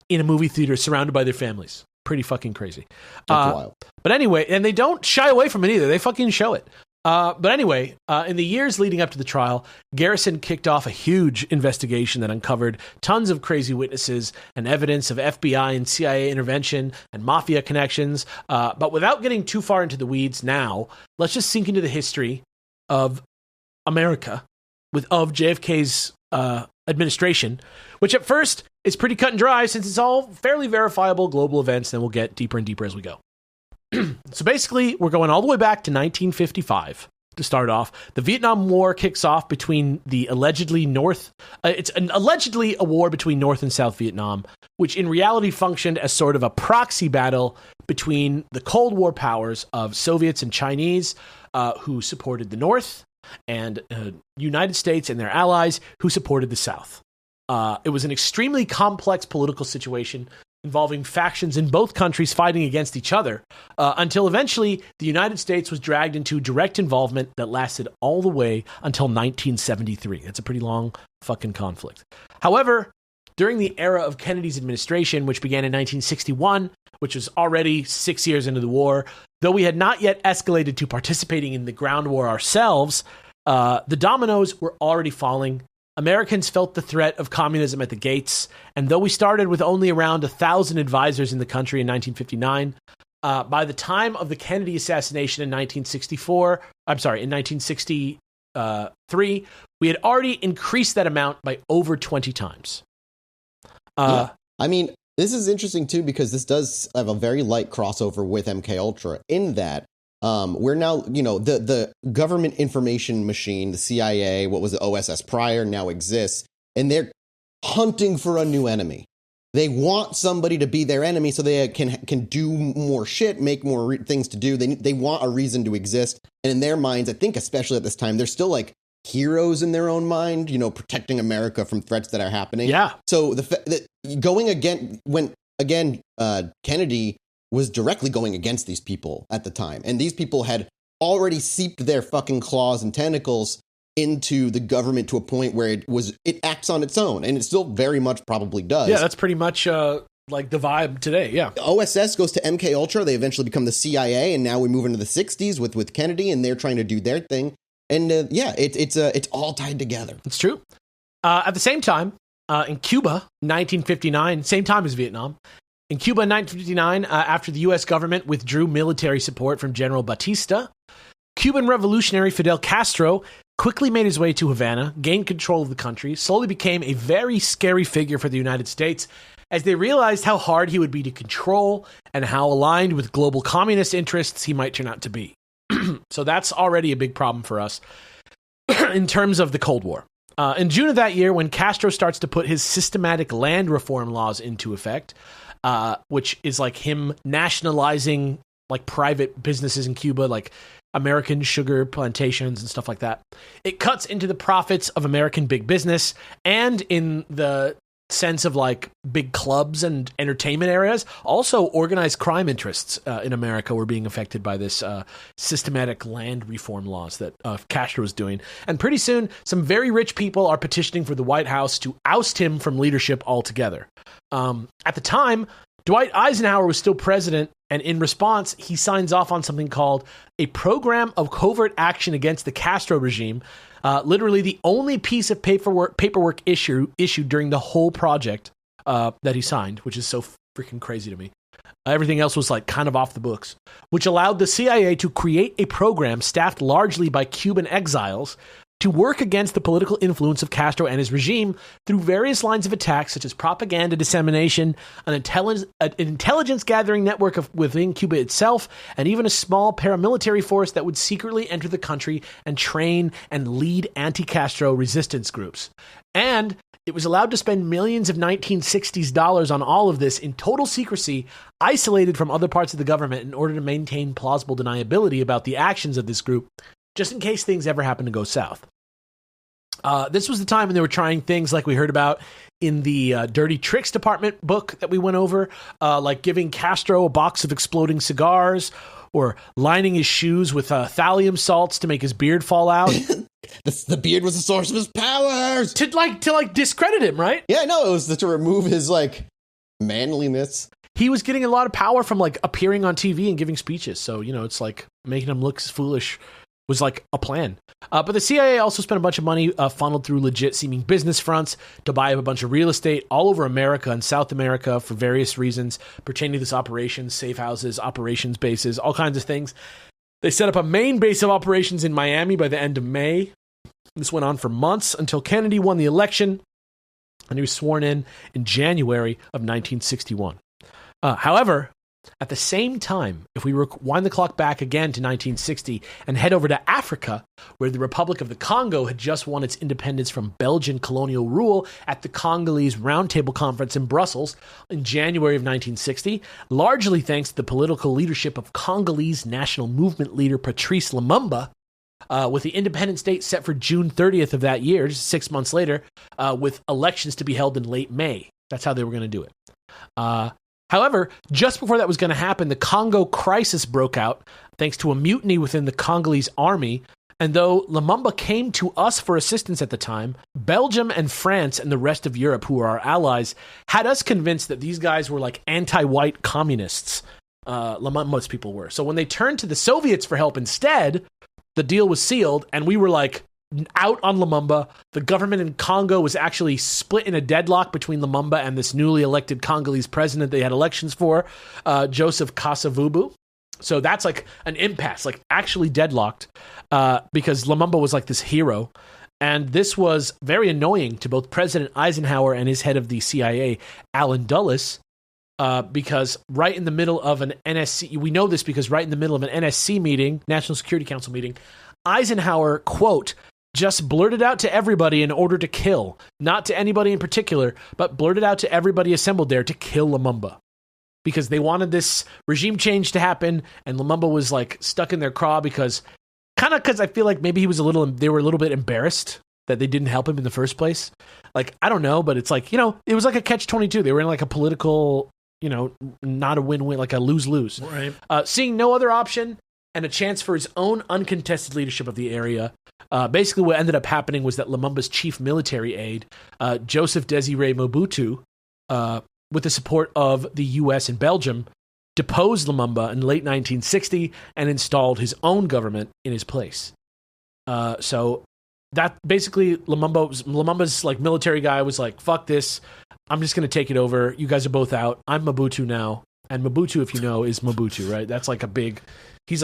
B: in a movie theater surrounded by their families. Pretty fucking crazy.
A: That's wild.
B: But anyway, and they don't shy away from it either. They fucking show it. But anyway, in the years leading up to the trial, Garrison kicked off a huge investigation that uncovered tons of crazy witnesses and evidence of FBI and CIA intervention and mafia connections. But without getting too far into the weeds now, let's just sink into the history of America of JFK's administration, which at first is pretty cut and dry since it's all fairly verifiable global events, and we'll get deeper and deeper as we go. So basically, we're going all the way back to 1955 to start off. The Vietnam War kicks off between the it's allegedly a war between North and South Vietnam, which in reality functioned as sort of a proxy battle between the Cold War powers of Soviets and Chinese, who supported the North, and United States and their allies, who supported the South. It was an extremely complex political situation involving factions in both countries fighting against each other, until eventually the United States was dragged into direct involvement that lasted all the way until 1973. That's a pretty long fucking conflict. However, during the era of Kennedy's administration, which began in 1961, which was already 6 years into the war, though we had not yet escalated to participating in the ground war ourselves, the dominoes were already falling. Americans felt the threat of communism at the gates, and though we started with only around 1,000 advisors in the country in 1959, by the time of the Kennedy assassination in 1963, we had already increased that amount by over 20 times.
A: I mean, this is interesting too, because this does have a very light crossover with MK Ultra in that we're now, the government information machine, the CIA, what was the OSS prior, now exists, and they're hunting for a new enemy. They want somebody to be their enemy so they can do more shit, make more things to do. They want a reason to exist. And in their minds, I think especially at this time, they're still like heroes in their own mind, protecting America from threats that are happening.
B: Yeah.
A: So going again, Kennedy was directly going against these people at the time. And these people had already seeped their fucking claws and tentacles into the government to a point where it acts on its own. And it still very much probably does.
B: Yeah, that's pretty much like the vibe today. Yeah.
A: The OSS goes to MK Ultra. They eventually become the CIA. And now we move into the 60s with Kennedy, and they're trying to do their thing. And it's all tied together.
B: It's true. At the same time, in Cuba, 1959, same time as Vietnam, in Cuba in 1959, after the U.S. government withdrew military support from General Batista, Cuban revolutionary Fidel Castro quickly made his way to Havana, gained control of the country, slowly became a very scary figure for the United States, as they realized how hard he would be to control and how aligned with global communist interests he might turn out to be. So that's already a big problem for us in terms of the Cold War. In June of that year, when Castro starts to put his systematic land reform laws into effect, which is like him nationalizing like private businesses in Cuba, like American sugar plantations and stuff like that. It cuts into the profits of American big business, and in the sense of like big clubs and entertainment areas, also organized crime interests in America were being affected by this systematic land reform laws that Castro was doing. And pretty soon, some very rich people are petitioning for the White House to oust him from leadership altogether. At the time, Dwight Eisenhower was still president, and in response, he signs off on something called a Program of Covert Action Against the Castro Regime, literally the only piece of paperwork issued during the whole project that he signed, which is so freaking crazy to me. Everything else was like kind of off the books, which allowed the CIA to create a program staffed largely by Cuban exiles to work against the political influence of Castro and his regime through various lines of attack, such as propaganda dissemination, an intelligence gathering network within Cuba itself, and even a small paramilitary force that would secretly enter the country and train and lead anti-Castro resistance groups. And it was allowed to spend millions of 1960s dollars on all of this in total secrecy, isolated from other parts of the government in order to maintain plausible deniability about the actions of this group, just in case things ever happen to go south. This was the time when they were trying things like we heard about in the Dirty Tricks Department book that we went over, like giving Castro a box of exploding cigars, or lining his shoes with thallium salts to make his beard fall out.
A: The beard was the source of his powers!
B: To discredit him, right?
A: Yeah, no, it was to remove his, manliness.
B: He was getting a lot of power from, appearing on TV and giving speeches, so, it's like making him look foolish was like a plan. But the CIA also spent a bunch of money funneled through legit seeming business fronts to buy up a bunch of real estate all over America and South America for various reasons pertaining to this operation, safe houses, operations bases, all kinds of things. They set up a main base of operations in Miami by the end of May. This went on for months until Kennedy won the election, and he was sworn in January of 1961. However, at the same time, if we wind the clock back again to 1960 and head over to Africa, where the Republic of the Congo had just won its independence from Belgian colonial rule at the Congolese Roundtable Conference in Brussels in January of 1960, largely thanks to the political leadership of Congolese National Movement leader Patrice Lumumba, with the independence date set for June 30th of that year, just 6 months later, with elections to be held in late May. That's how they were going to do it. However, just before that was going to happen, the Congo crisis broke out thanks to a mutiny within the Congolese army. And though Lumumba came to us for assistance at the time, Belgium and France and the rest of Europe, who were our allies, had us convinced that these guys were like anti-white communists. Most people were. So when they turned to the Soviets for help instead, the deal was sealed, and we were like out on Lumumba. The government in Congo was actually split in a deadlock between Lumumba and this newly elected Congolese president they had elections for, Joseph Kasavubu. So that's like an impasse, like actually deadlocked, because Lumumba was like this hero. And this was very annoying to both President Eisenhower and his head of the CIA, Allen Dulles, because right in the middle of an NSC, we know this because right in the middle of an NSC meeting, National Security Council meeting, Eisenhower, quote, just blurted out to everybody in order to kill, not to anybody in particular, but blurted out to everybody assembled there to kill Lumumba. Because they wanted this regime change to happen, and Lumumba was like stuck in their craw because I feel like maybe they were a little bit embarrassed that they didn't help him in the first place. Like, I don't know, but it's like, it was like a catch-22. They were in like a political, not a win-win, like a lose-lose.
C: Right.
B: Seeing no other option and a chance for his own uncontested leadership of the area, basically what ended up happening was that Lumumba's chief military aide, Joseph Désiré Mobutu, with the support of the U.S. and Belgium, deposed Lumumba in late 1960 and installed his own government in his place. So that basically Lumumba's like military guy was like, fuck this, I'm just going to take it over. You guys are both out. I'm Mobutu now. And Mobutu, if you know, is Mobutu, right? That's like he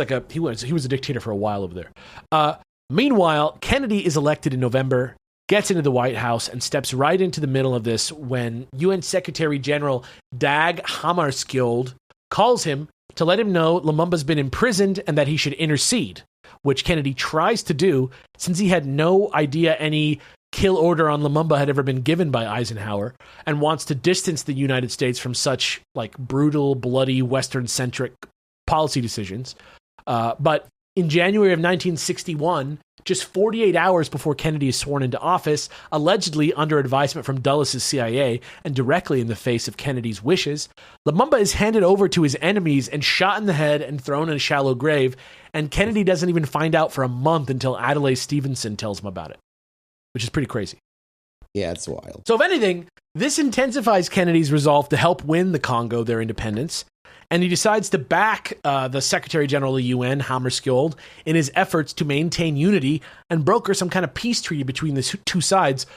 B: was a dictator for a while over there. Meanwhile, Kennedy is elected in November, gets into the White House, and steps right into the middle of this when UN Secretary General Dag Hammarskjöld calls him to let him know Lumumba's been imprisoned and that he should intercede, which Kennedy tries to do since he had no idea any kill order on Lumumba had ever been given by Eisenhower, and wants to distance the United States from such like brutal, bloody, Western-centric policy decisions. But in January of 1961, just 48 hours before Kennedy is sworn into office, allegedly under advisement from Dulles' CIA and directly in the face of Kennedy's wishes, Lumumba is handed over to his enemies and shot in the head and thrown in a shallow grave, and Kennedy doesn't even find out for a month until Adlai Stevenson tells him about it, which is pretty crazy.
A: Yeah, it's wild.
B: So if anything, this intensifies Kennedy's resolve to help win the Congo their independence, and he decides to back the Secretary General of the UN, Hammarskjöld, in his efforts to maintain unity and broker some kind of peace treaty between the two sides,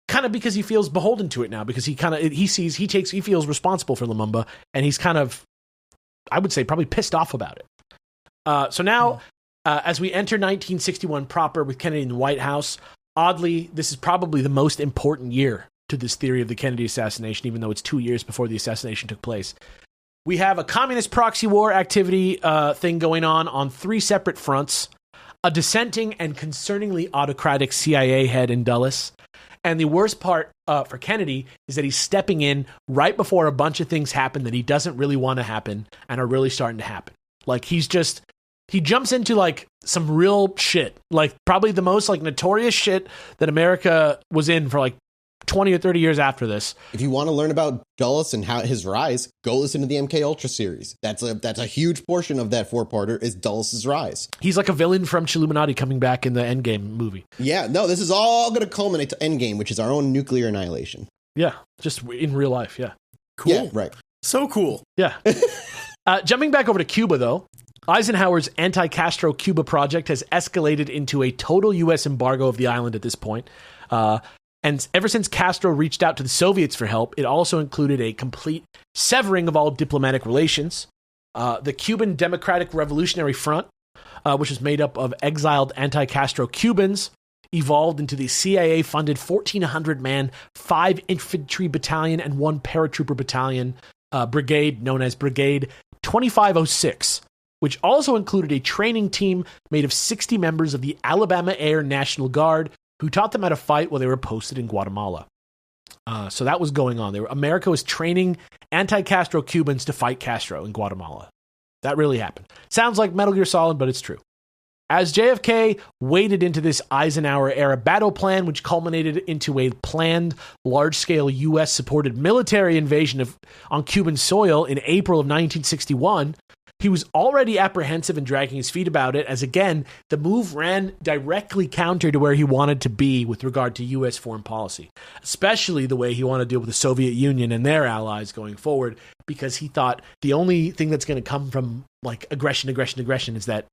B: kind of because he feels beholden to it now, because he feels responsible for Lumumba, and he's kind of, I would say, probably pissed off about it. So now, as we enter 1961 proper with Kennedy in the White House, oddly, this is probably the most important year to this theory of the Kennedy assassination, even though it's 2 years before the assassination took place. We have a communist proxy war activity thing going on 3 separate fronts, a dissenting and concerningly autocratic CIA head in Dulles, and the worst part for Kennedy is that he's stepping in right before a bunch of things happen that he doesn't really want to happen and are really starting to happen. Like, he jumps into like some real shit, like probably the most like notorious shit that America was in for like 20 or 30 years after this.
A: If you want to learn about Dulles and how his rise, go listen to the MK Ultra series. That's a huge portion of that 4-parter is Dulles' rise.
B: He's like a villain from Chilluminati coming back in the Endgame movie.
A: Yeah, no, this is all going to culminate to Endgame, which is our own nuclear annihilation.
B: Yeah, just in real life, yeah.
C: Cool.
A: Yeah, right.
C: So cool.
B: Yeah. Jumping back over to Cuba, though, Eisenhower's anti-Castro Cuba project has escalated into a total U.S. embargo of the island at this point. And ever since Castro reached out to the Soviets for help, it also included a complete severing of all diplomatic relations. The Cuban Democratic Revolutionary Front, which was made up of exiled anti-Castro Cubans, evolved into the CIA-funded 1,400-man, 5 infantry battalion and 1 paratrooper battalion brigade known as Brigade 2506, which also included a training team made of 60 members of the Alabama Air National Guard, who taught them how to fight while they were posted in Guatemala. So that was going on. America was training anti-Castro Cubans to fight Castro in Guatemala. That really happened. Sounds like Metal Gear Solid, but it's true. As JFK waded into this Eisenhower-era battle plan, which culminated into a planned large-scale U.S.-supported military invasion on Cuban soil in April of 1961, he was already apprehensive and dragging his feet about it, as again, the move ran directly counter to where he wanted to be with regard to U.S. foreign policy, especially the way he wanted to deal with the Soviet Union and their allies going forward, because he thought the only thing that's going to come from like aggression is that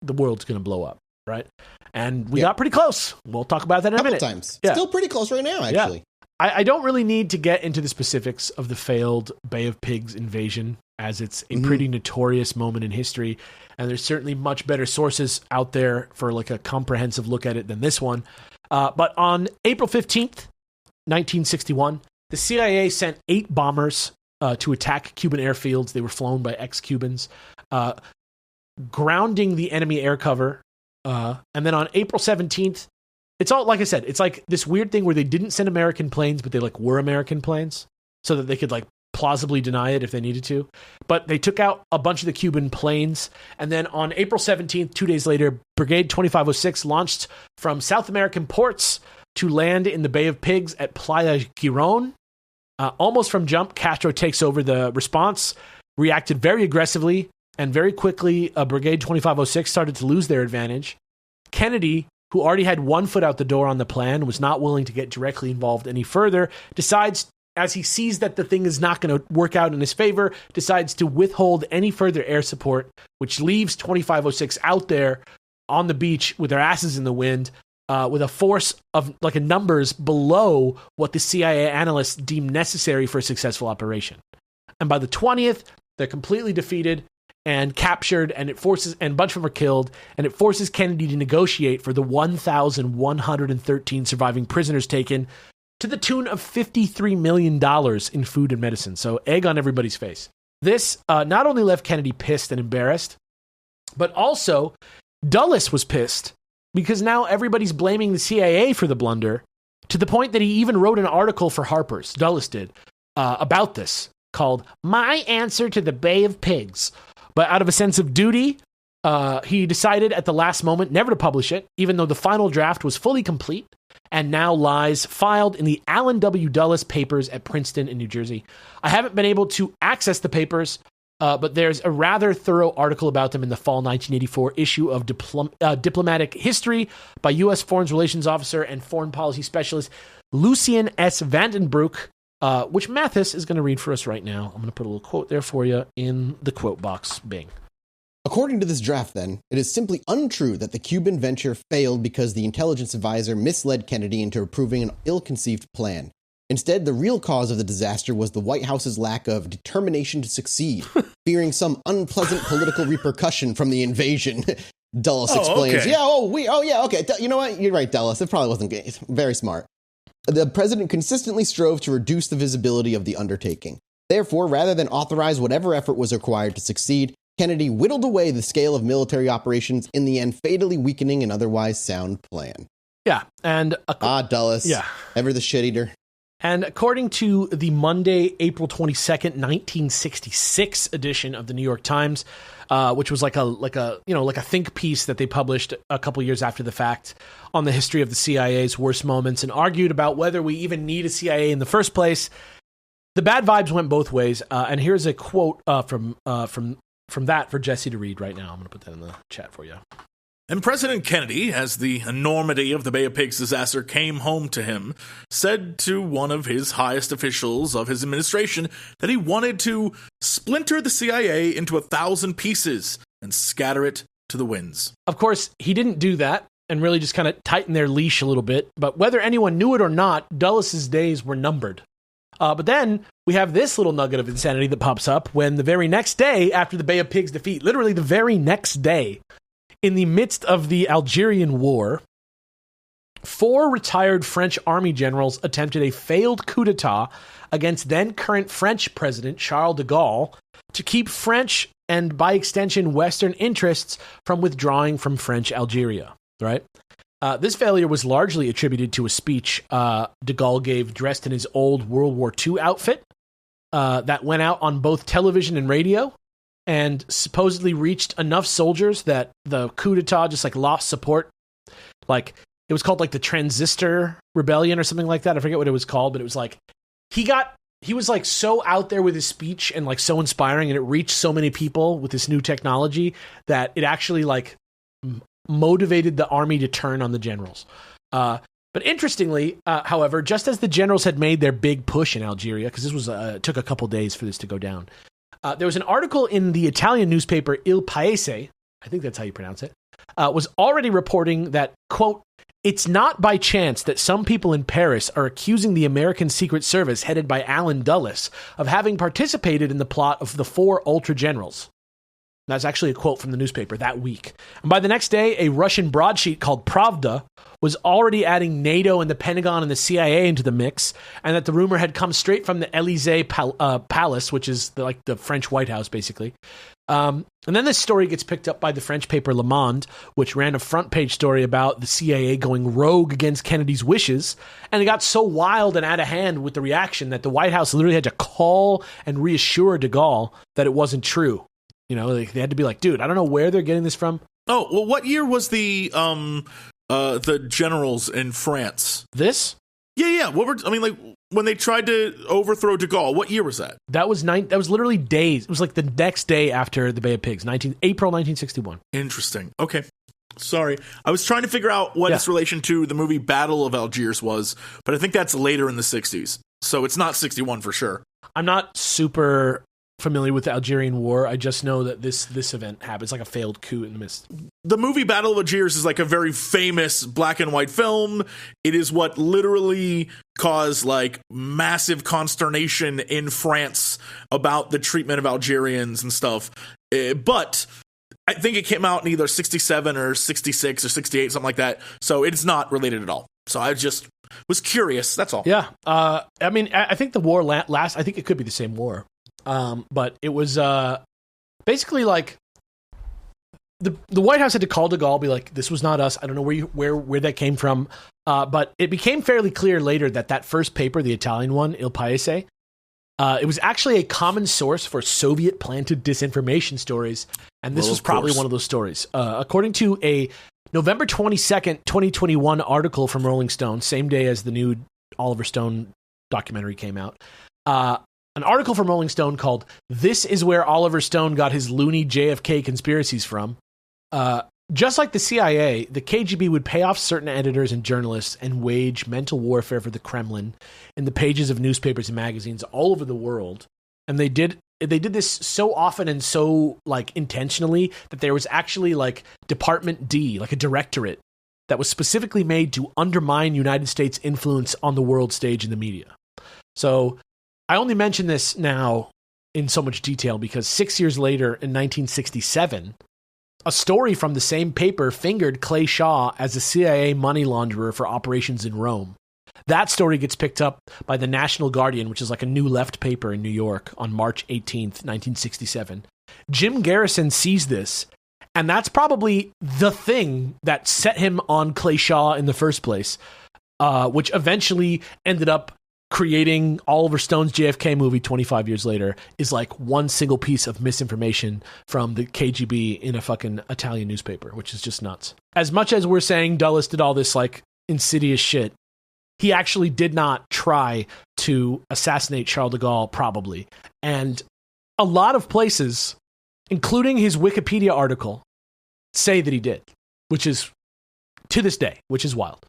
B: the world's going to blow up, right? And we got pretty close. We'll talk about that in a minute.
A: Times. Yeah. Still pretty close right now, actually.
B: Yeah. I don't really need to get into the specifics of the failed Bay of Pigs invasion, as it's a pretty notorious moment in history, and there's certainly much better sources out there for like a comprehensive look at it than this one. But on April 15th, 1961, the CIA sent 8 bombers to attack Cuban airfields. They were flown by ex-Cubans, grounding the enemy air cover. And then on April 17th, it's all, like I said, it's like this weird thing where they didn't send American planes, but they like were American planes so that they could like plausibly deny it if they needed to. But they took out a bunch of the Cuban planes. And then on April 17th, 2 days later, Brigade 2506 launched from South American ports to land in the Bay of Pigs at Playa Girón. Almost from jump, Castro takes over the response, reacted very aggressively, and very quickly, Brigade 2506 started to lose their advantage. Kennedy, who already had one foot out the door on the plan, was not willing to get directly involved any further, decides, as he sees that the thing is not going to work out in his favor, decides to withhold any further air support, which leaves 2506 out there on the beach with their asses in the wind, with a force of like a numbers below what the CIA analysts deemed necessary for a successful operation. And by the 20th, they're completely defeated and captured, and a bunch of them are killed, and it forces Kennedy to negotiate for the 1,113 surviving prisoners taken, to the tune of $53 million in food and medicine. So egg on everybody's face. This not only left Kennedy pissed and embarrassed, but also Dulles was pissed, because now everybody's blaming the CIA for the blunder, to the point that he even wrote an article for Harper's, Dulles did, about this, called My Answer to the Bay of Pigs. But out of a sense of duty, he decided at the last moment never to publish it, even though the final draft was fully complete and now lies filed in the Allen W. Dulles papers at Princeton in New Jersey. I haven't been able to access the papers, but there's a rather thorough article about them in the fall 1984 issue of Diplomatic History by U.S. Foreign Relations Officer and Foreign Policy Specialist Lucien S. Vandenbroek, which Mathis is going to read for us right now. I'm going to put a little quote there for you in the quote box. Bing.
A: According to this draft, then, it is simply untrue that the Cuban venture failed because the intelligence advisor misled Kennedy into approving an ill-conceived plan. Instead, the real cause of the disaster was the White House's lack of determination to succeed, fearing some unpleasant political repercussion from the invasion. Dulles explains.
C: Okay.
A: Yeah, okay. You know what? You're right, Dulles. It probably wasn't good. Very smart. The president consistently strove to reduce the visibility of the undertaking. Therefore, rather than authorize whatever effort was required to succeed, Kennedy whittled away the scale of military operations, in the end fatally weakening an otherwise sound plan.
B: Yeah, and...
A: Dulles. Yeah. Ever the shit-eater.
B: And according to the Monday, April 22nd, 1966 edition of the New York Times, which was like a think piece that they published a couple years after the fact on the history of the CIA's worst moments, and argued about whether we even need a CIA in the first place, the bad vibes went both ways. And here's a quote from that for Jesse to read right now. I'm going to put that in the chat for you.
C: And President Kennedy, as the enormity of the Bay of Pigs disaster came home to him, said to one of his highest officials of his administration that he wanted to splinter the CIA into 1,000 pieces and scatter it to the winds.
B: Of course, he didn't do that and really just kind of tighten their leash a little bit. But whether anyone knew it or not, Dulles' days were numbered. But then we have this little nugget of insanity that pops up when the very next day after the Bay of Pigs defeat, literally the very next day, in the midst of the Algerian War, 4 retired French army generals attempted a failed coup d'etat against then-current French President Charles de Gaulle to keep French and, by extension, Western interests from withdrawing from French Algeria. Right? This failure was largely attributed to a speech de Gaulle gave dressed in his old World War II outfit that went out on both television and radio. and supposedly reached enough soldiers that the coup d'etat just like lost support. Like it was called like the Transistor Rebellion or something like that. I forget what it was called, but it was like he was like so out there with his speech and like so inspiring, and it reached so many people with this new technology that it actually like motivated the army to turn on the generals. But interestingly, however, just as the generals had made their big push in Algeria, because this was took a couple days for this to go down, there was an article in the Italian newspaper Il Paese, I think that's how you pronounce it, was already reporting that, quote, "It's not by chance that some people in Paris are accusing the American Secret Service headed by Allen Dulles of having participated in the plot of the 4 ultra generals." That's actually a quote from the newspaper that week. And by the next day, a Russian broadsheet called Pravda was already adding NATO and the Pentagon and the CIA into the mix, and that the rumor had come straight from the Élysée Palace, which is like the French White House, basically. And then this story gets picked up by the French paper Le Monde, which ran a front page story about the CIA going rogue against Kennedy's wishes. And it got so wild and out of hand with the reaction that the White House literally had to call and reassure de Gaulle that it wasn't true. You know, they had to be like, dude, I don't know where they're getting this from.
C: Oh, well, what year was the generals in France?
B: This?
C: Yeah. Like when they tried to overthrow de Gaulle, what year was that?
B: That was literally days. It was like the next day after the Bay of Pigs, April 1961.
C: Interesting. Okay. Sorry. I was trying to figure out what its relation to the movie Battle of Algiers was, but I think that's later in the 60s. So it's not 61 for sure.
B: I'm not super familiar with the Algerian War. I just know that this event happened. It's like a failed coup in the midst.
C: The movie Battle of Algiers is like a very famous black and white film. It is what literally caused like massive consternation in France about the treatment of Algerians and stuff. But I think it came out in either 67 or 66 or 68, something like that. So it's not related at all. So I just was curious. That's all.
B: Yeah. I mean, I think the war last. I think it could be the same war. But it was basically like the White House had to call de Gaulle, be like, "This was not us. I don't know where that came from." But it became fairly clear later that first paper, the Italian one, Il Paese, it was actually a common source for Soviet-planted disinformation stories, and this was probably one of those stories. According to a November 22nd, 2021 article from Rolling Stone, same day as the new Oliver Stone documentary came out. An article from Rolling Stone called "This is where Oliver Stone got his loony JFK conspiracies from." Just like the CIA, the KGB would pay off certain editors and journalists and wage mental warfare for the Kremlin in the pages of newspapers and magazines all over the world. And they did this so often and so like intentionally that there was actually like Department D, like a directorate that was specifically made to undermine United States influence on the world stage in the media. So I only mention this now in so much detail because 6 years later, in 1967, a story from the same paper fingered Clay Shaw as a CIA money launderer for operations in Rome. That story gets picked up by the National Guardian, which is like a new left paper in New York, on March 18th, 1967. Jim Garrison sees this, and that's probably the thing that set him on Clay Shaw in the first place, which eventually ended up creating Oliver Stone's JFK movie 25 years later, is like one single piece of misinformation from the KGB in a fucking Italian newspaper, which is just nuts. As much as we're saying Dulles did all this like insidious shit, he actually did not try to assassinate Charles de Gaulle, probably. And a lot of places, including his Wikipedia article, say that he did, which is, to this day, which is wild.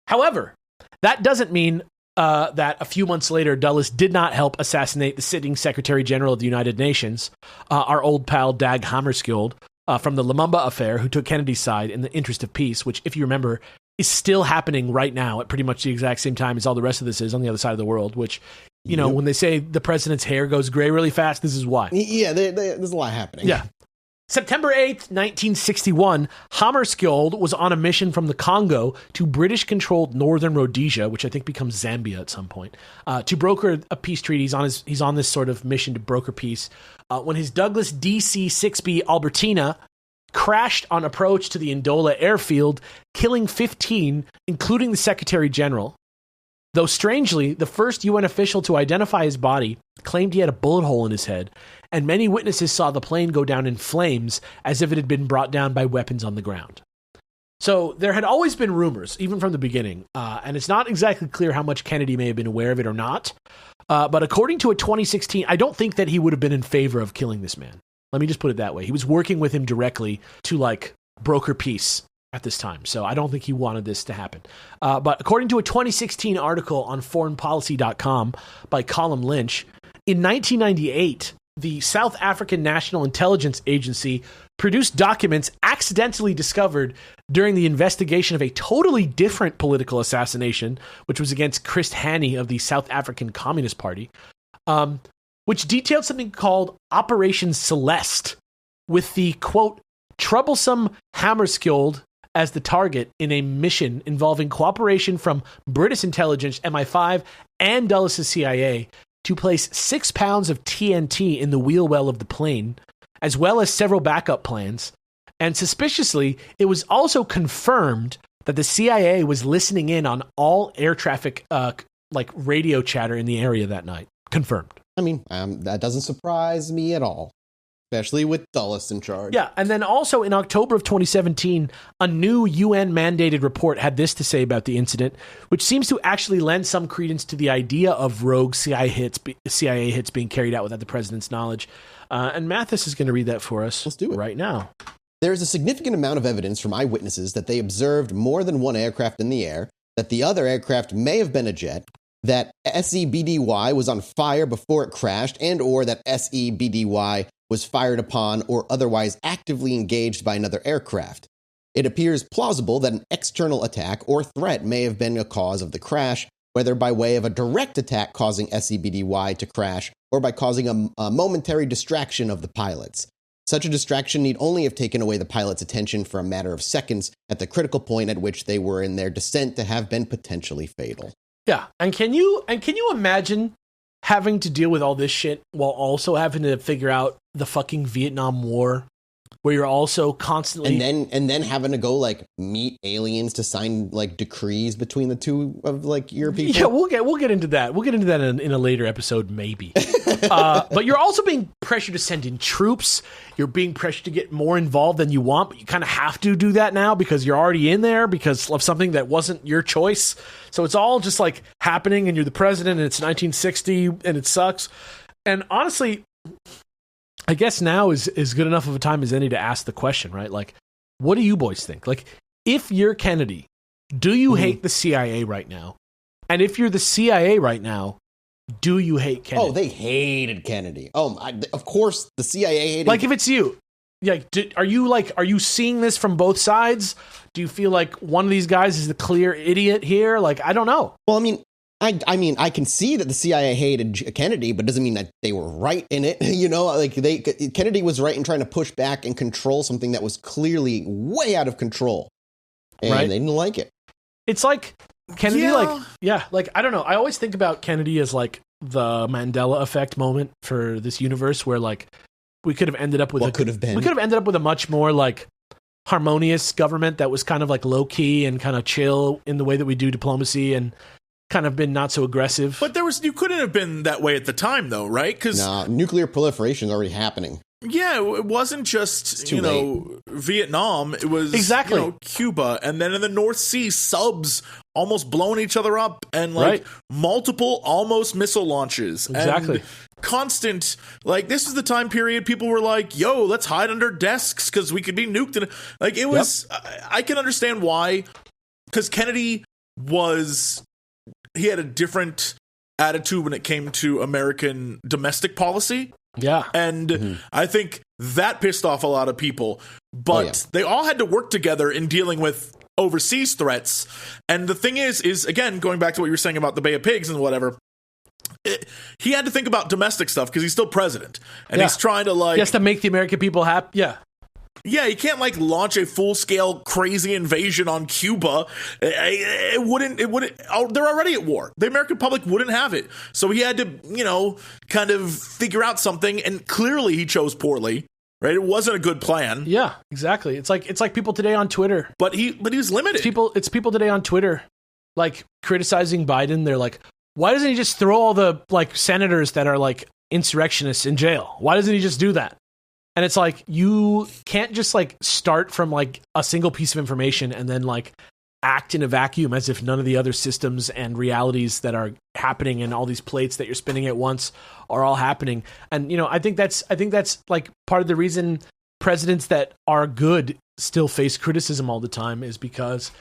B: However, that doesn't mean that a few months later, Dulles did not help assassinate the sitting Secretary General of the United Nations, our old pal Dag Hammarskjöld, from the Lumumba affair, who took Kennedy's side in the interest of peace, which, if you remember, is still happening right now at pretty much the exact same time as all the rest of this is on the other side of the world, which, you know, when they say the president's hair goes gray really fast, this is why.
A: Yeah, there's a lot happening.
B: Yeah. September 8th, 1961, Hammarskjöld was on a mission from the Congo to British-controlled northern Rhodesia, which I think becomes Zambia at some point, to broker a peace treaty. He's on this sort of mission to broker peace. When his Douglas DC-6B Albertina crashed on approach to the Ndola airfield, killing 15, including the Secretary General. Though strangely, the first UN official to identify his body claimed he had a bullet hole in his head, and many witnesses saw the plane go down in flames as if it had been brought down by weapons on the ground. So there had always been rumors, even from the beginning, and it's not exactly clear how much Kennedy may have been aware of it or not. But according to a 2016, I don't think that he would have been in favor of killing this man. Let me just put it that way. He was working with him directly to broker peace at this time. So I don't think he wanted this to happen. But according to a 2016 article on foreignpolicy.com by Colin Lynch, in 1998, the South African National Intelligence Agency produced documents accidentally discovered during the investigation of a totally different political assassination, which was against Chris Hani of the South African Communist Party, which detailed something called Operation Celeste, with the, quote, troublesome Hammarskjöld as the target in a mission involving cooperation from British intelligence, MI5, and Dulles' CIA to place 6 pounds of TNT in the wheel well of the plane, as well as several backup plans. And suspiciously, it was also confirmed that the CIA was listening in on all air traffic, radio chatter in the area that night. Confirmed.
A: I mean, that doesn't surprise me at all, especially with Dulles in charge.
B: Yeah, and then also in October of 2017, a new UN-mandated report had this to say about the incident, which seems to actually lend some credence to the idea of rogue CIA hits being carried out without the president's knowledge. And Mathis is going to read that for us.
A: Let's do it
B: right now.
A: There is a significant amount of evidence from eyewitnesses that they observed more than one aircraft in the air, that the other aircraft may have been a jet, that SEBDY was on fire before it crashed, and or that SEBDY was fired upon or otherwise actively engaged by another aircraft. It appears plausible that an external attack or threat may have been a cause of the crash, whether by way of a direct attack causing SEBDY to crash or by causing a momentary distraction of the pilots. Such a distraction need only have taken away the pilot's attention for a matter of seconds at the critical point at which they were in their descent to have been potentially fatal.
B: Yeah, and can you imagine having to deal with all this shit while also having to figure out the fucking Vietnam War, where you're also constantly
A: and then having to go meet aliens to sign decrees between the two of your people.
B: Yeah, we'll get into that. We'll get into that in a later episode, maybe. But you're also being pressured to send in troops. You're being pressured to get more involved than you want, but you kind of have to do that now because you're already in there because of something that wasn't your choice. So it's all just happening, and you're the president, and it's 1960, and it sucks. And honestly, I guess now is good enough of a time as any to ask the question, right? What do you boys think? If you're Kennedy, do you hate the CIA right now? And if you're the CIA right now, do you hate Kennedy?
A: Oh, they hated Kennedy. Of course the CIA hated.
B: If it's you, are you seeing this from both sides? Do you feel like one of these guys is the clear idiot here? I don't know.
A: Well, I mean, I can see that the CIA hated Kennedy, but it doesn't mean that they were right in it. Kennedy was right in trying to push back and control something that was clearly way out of control, and they didn't like it.
B: It's Kennedy, I don't know. I always think about Kennedy as the Mandela effect moment for this universe, where we could have ended up with we could have ended up with a much more harmonious government that was kind of low key and kind of chill in the way that we do diplomacy and kind of been not so aggressive.
C: But you couldn't have been that way at the time, though, right? Because
A: nuclear proliferation is already happening.
C: Yeah, it wasn't just Vietnam. It was
B: exactly
C: Cuba, and then in the North Sea, subs almost blowing each other up, and multiple almost missile launches.
B: Exactly.
C: And constant, this is the time period people were yo, let's hide under desks because we could be nuked. And it was. Yep. I can understand why, because Kennedy he had a different attitude when it came to American domestic policy.
B: Yeah.
C: And I think that pissed off a lot of people. But they all had to work together in dealing with overseas threats. And the thing is again, going back to what you were saying about the Bay of Pigs and whatever, he had to think about domestic stuff because he's still president. And he's trying to he
B: has to make the American people happy. Yeah.
C: Yeah, you can't launch a full-scale crazy invasion on Cuba. It wouldn't. They're already at war. The American public wouldn't have it. So he had to, kind of figure out something. And clearly, he chose poorly. Right? It wasn't a good plan.
B: Yeah, exactly. It's like people today on Twitter.
C: But he was limited.
B: It's people today on Twitter like criticizing Biden. They're like, why doesn't he just throw all the like senators that are like insurrectionists in jail? Why doesn't he just do that? And it's like, you can't just like start from like a single piece of information and then like act in a vacuum as if none of the other systems and realities that are happening and all these plates that you're spinning at once are all happening. And, you know, I think that's like part of the reason presidents that are good still face criticism all the time, is because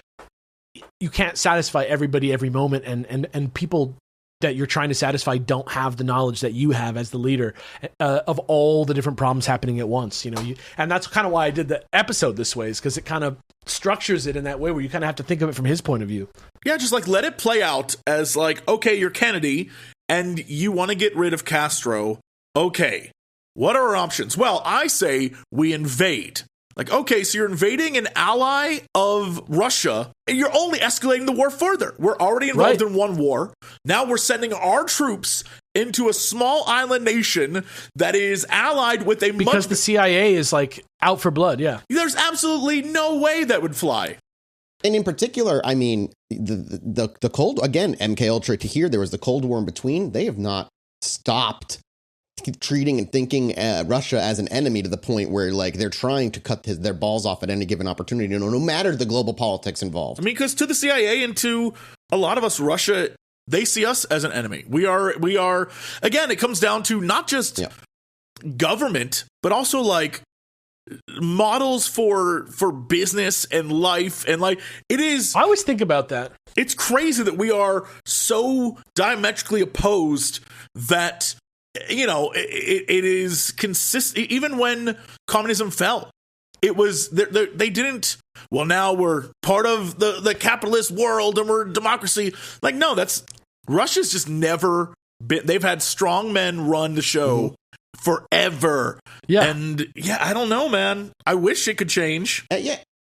B: you can't satisfy everybody every moment, and people that you're trying to satisfy don't have the knowledge that you have as the leader of all the different problems happening at once. You know, and that's kind of why I did the episode this way, is because it kind of structures it in that way where you kind of have to think of it from his point of view.
C: Yeah, just like let it play out as like, okay, you're Kennedy and you want to get rid of Castro. Okay, what are our options? Well, I say we invade. Like, okay, so you're invading an ally of Russia, and you're only escalating the war further. We're already involved in one war. Now we're sending our troops into a small island nation that is allied with a
B: because the CIA is like out for blood. Yeah,
C: there's absolutely no way that would fly.
A: And in particular, I mean, the Cold, again, MK Ultra to here, there was the Cold War in between. They have not stopped treating and thinking Russia as an enemy to the point where like they're trying to cut their balls off at any given opportunity, no matter the global politics involved.
C: I mean, because to the CIA and to a lot of us, Russia, they see us as an enemy. We are again, it comes down to not just government, but also like models for business and life. And like, it is,
B: I always think about that.
C: It's crazy that we are so diametrically opposed that, you know, it is consistent. Even when communism fell, it was they didn't. Well, now we're part of the capitalist world and we're democracy. Like, no, Russia's just never been. They've had strong men run the show forever. Yeah, and I don't know, man. I wish it could change.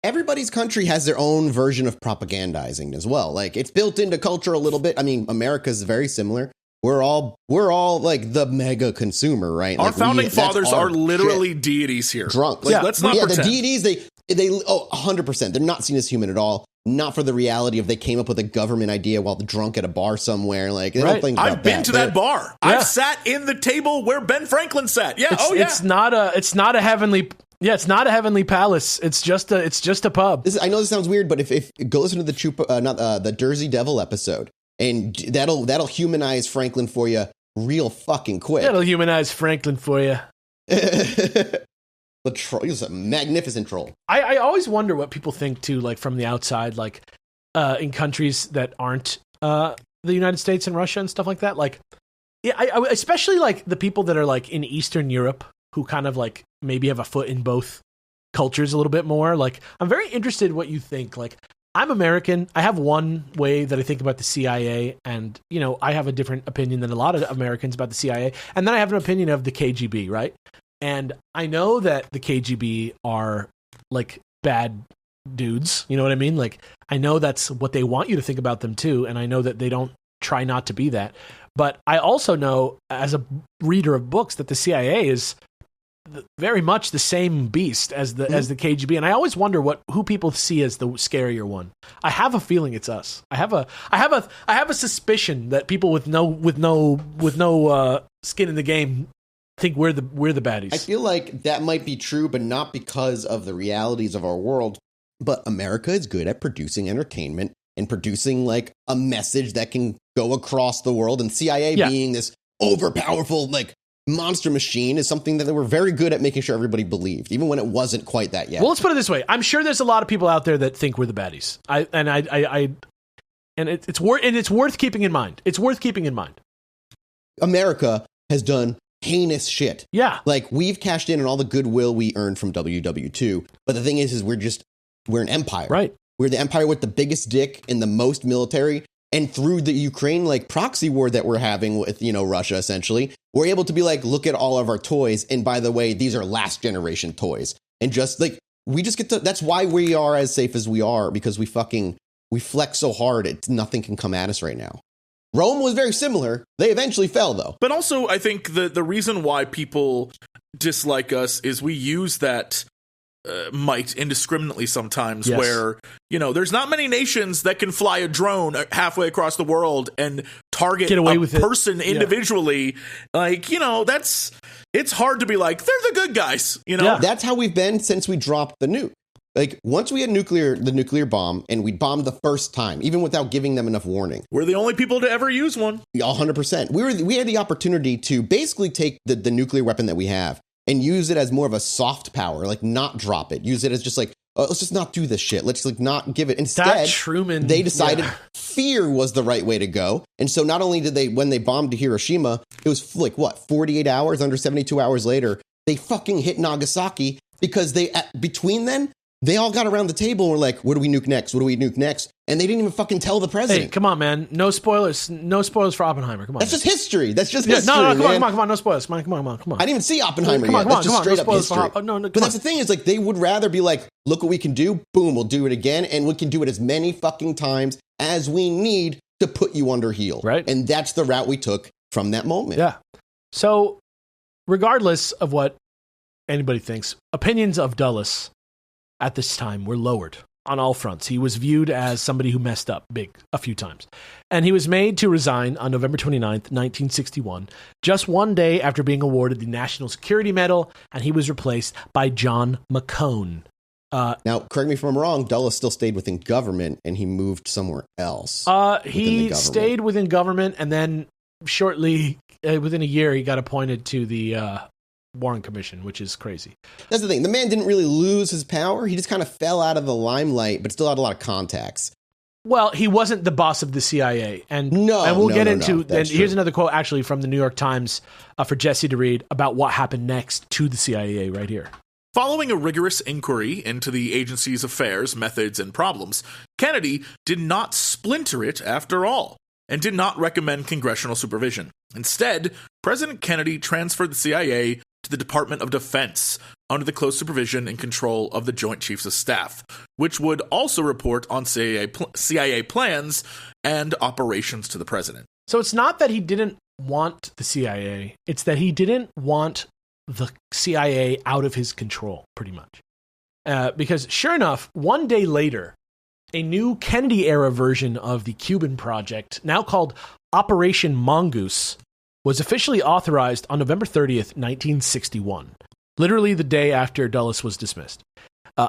A: Everybody's country has their own version of propagandizing as well. Like, it's built into culture a little bit. I mean, America's very similar. We're all like the mega consumer, right?
C: Our
A: like
C: founding fathers are literally deities here.
A: Drunk.
C: Like, let's not pretend.
A: The deities, they 100%. They're not seen as human at all. Not for the reality of they came up with a government idea while drunk at a bar somewhere. Like, they don't think about
C: I've been to that bar. I've sat in the table where Ben Franklin sat. Yeah.
B: It's not a heavenly. Yeah, it's not a heavenly palace. It's just a pub.
A: I know this sounds weird, but if go listen to the Jersey Devil episode. And that'll humanize Franklin for you real fucking quick.
B: That'll humanize Franklin for you.
A: The troll, he's a magnificent troll.
B: I always wonder what people think too, like from the outside, like in countries that aren't the United States and Russia and stuff like that. Like, I especially like the people that are like in Eastern Europe who kind of like maybe have a foot in both cultures a little bit more. Like, I'm very interested in what you think. Like, I'm American. I have one way that I think about the CIA, and, you know, I have a different opinion than a lot of Americans about the CIA. And then I have an opinion of the KGB, right? And I know that the KGB are, like, bad dudes. You know what I mean? Like, I know that's what they want you to think about them, too. And I know that they don't try not to be that. But I also know, as a reader of books, that the CIA is very much the same beast as the KGB, and I always wonder who people see as the scarier one. I have a feeling it's us. I have a suspicion that people with no skin in the game think we're the baddies.
A: I feel like that might be true, but not because of the realities of our world. But America is good at producing entertainment and producing like a message that can go across the world. And CIA being this overpowerful like monster machine is something that they were very good at making sure everybody believed, even when it wasn't quite that yet.
B: Well, let's put it this way. I'm sure there's a lot of people out there that think we're the baddies. It's worth keeping in mind. It's worth keeping in mind.
A: America has done heinous shit.
B: Yeah.
A: Like, we've cashed in on all the goodwill we earned from WW2. But the thing is we're an empire.
B: Right.
A: We're the empire with the biggest dick and the most military. And through the Ukraine like proxy war that we're having with, you know, Russia, essentially, we're able to be like, look at all of our toys. And by the way, these are last generation toys. And just like, we just get to, that's why we are as safe as we are, because we flex so hard. Nothing can come at us right now. Rome was very similar. They eventually fell, though.
C: But also, I think the reason why people dislike us is we use that might indiscriminately sometimes, where, there's not many nations that can fly a drone halfway across the world and target a person individually. Like, it's hard to be like, they're the good guys,
A: That's how we've been since we dropped the nuke. Like, once we had the nuclear bomb, and we bombed the first time, even without giving them enough warning.
C: We're the only people to ever use one.
A: 100%. We had the opportunity to basically take the nuclear weapon that we have and use it as more of a soft power, like not drop it. Use it as just like, let's just not do this shit. Let's like not give it. Instead, they decided fear was the right way to go. And so not only did they, when they bombed Hiroshima, it was like, 48 hours, under 72 hours later, they fucking hit Nagasaki because between then, they all got around the table and were like, what do we nuke next? What do we nuke next? And they didn't even fucking tell the president.
B: Hey, come on, man. No spoilers. No spoilers for Oppenheimer. Come on.
A: That's just history. That's just history.
B: No, come on. No spoilers. Come on.
A: I didn't even see Oppenheimer yet. That's just straight up history. But that's the thing is, like, they would rather be like, look what we can do. Boom, we'll do it again. And we can do it as many fucking times as we need to put you under heel.
B: Right.
A: And that's the route we took from that moment.
B: Yeah. So, regardless of what anybody thinks, opinions of Dulles at this time were lowered on all fronts. He was viewed as somebody who messed up big a few times. And he was made to resign on November 29th, 1961, just one day after being awarded the National Security Medal, and he was replaced by John McCone.
A: Now, correct me if I'm wrong, Dulles still stayed within government, and he moved somewhere else.
B: He stayed within government, and then shortly, within a year, he got appointed to the Warren Commission, which is crazy.
A: That's the thing. The man didn't really lose his power. He just kind of fell out of the limelight, but still had a lot of contacts.
B: Well, he wasn't the boss of the CIA. And we'll get into... And here's another quote, actually, from the New York Times for Jesse to read about what happened next to the CIA right here.
C: Following a rigorous inquiry into the agency's affairs, methods, and problems, Kennedy did not splinter it after all, and did not recommend congressional supervision. Instead, President Kennedy transferred the CIA to the Department of Defense under the close supervision and control of the Joint Chiefs of Staff, which would also report on CIA plans and operations to the president.
B: So it's not that he didn't want the CIA, it's that he didn't want the CIA out of his control, pretty much. Because sure enough, one day later, a new Kennedy-era version of the Cuban project, now called Operation Mongoose, was officially authorized on November 30th, 1961, literally the day after Dulles was dismissed.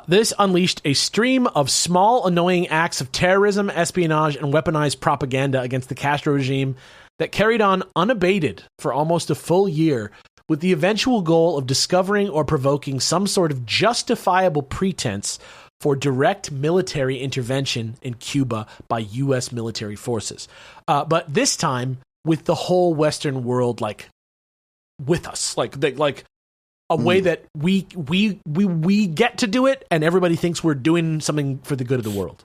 B: This unleashed a stream of small, annoying acts of terrorism, espionage, and weaponized propaganda against the Castro regime that carried on unabated for almost a full year, with the eventual goal of discovering or provoking some sort of justifiable pretense for direct military intervention in Cuba by U.S. military forces. But this time, with the whole Western world, like, with us, like a way that we get to do it, and everybody thinks we're doing something for the good of the world.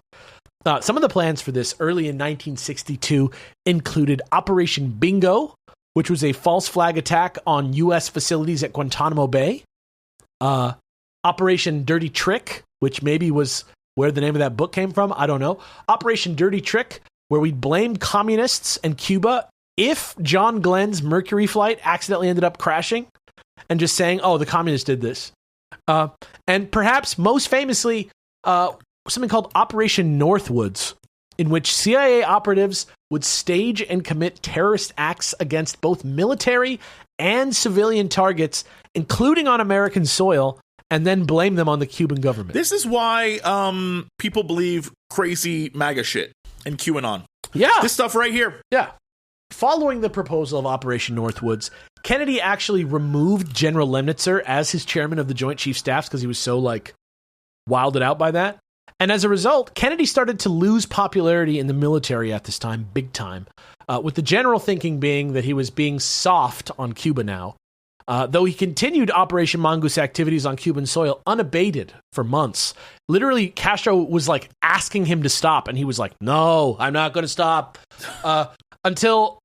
B: Some of the plans for this early in 1962 included Operation Bingo, which was a false flag attack on U.S. facilities at Guantanamo Bay. Operation Dirty Trick, which maybe was where the name of that book came from. I don't know. Operation Dirty Trick, where we blamed communists and Cuba if John Glenn's Mercury flight accidentally ended up crashing, and just saying, oh, the communists did this. And perhaps most famously, something called Operation Northwoods, in which CIA operatives would stage and commit terrorist acts against both military and civilian targets, including on American soil, and then blame them on the Cuban government.
C: This is why people believe crazy MAGA shit and QAnon.
B: Yeah.
C: This stuff right here.
B: Yeah. Following the proposal of Operation Northwoods, Kennedy actually removed General Lemnitzer as his chairman of the Joint Chiefs Staffs because he was so, wilded out by that. And as a result, Kennedy started to lose popularity in the military at this time, big time, with the general thinking being that he was being soft on Cuba now, though he continued Operation Mongoose activities on Cuban soil unabated for months. Literally, Castro was, asking him to stop, and he was like, no, I'm not going to stop, until